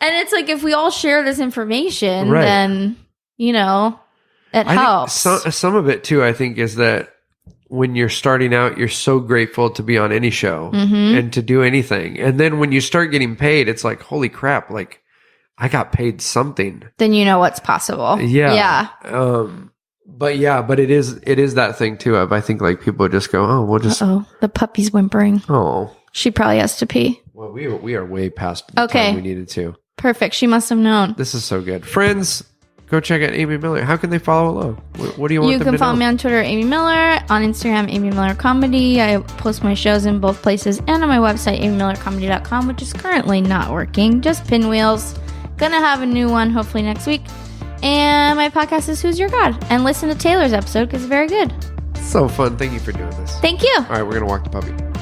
And it's like, if we all share this information, then, you know, it helps. Some of it too, I think, is that when you're starting out, you're so grateful to be on any show and to do anything. And then when you start getting paid, it's like, holy crap, like, I got paid something. Then you know what's possible. Yeah. But it is that thing too of, I think like people just go, oh, we'll just. The puppy's whimpering. Oh. She probably has to pee. Well, we are way past the time we needed to. Perfect. She must have known. This is so good. Friends, go check out Amy Miller. How can they follow along? What do you want them to know? You can follow me on Twitter, Amy Miller. On Instagram, Amy Miller Comedy. I post my shows in both places and on my website, amymillercomedy.com, which is currently not working. Just pinwheels. Gonna have a new one hopefully next week. And my podcast is Who's Your God? And listen to Taylor's episode because it's very good. So fun. Thank you for doing this. Thank you. All right, we're gonna walk the puppy.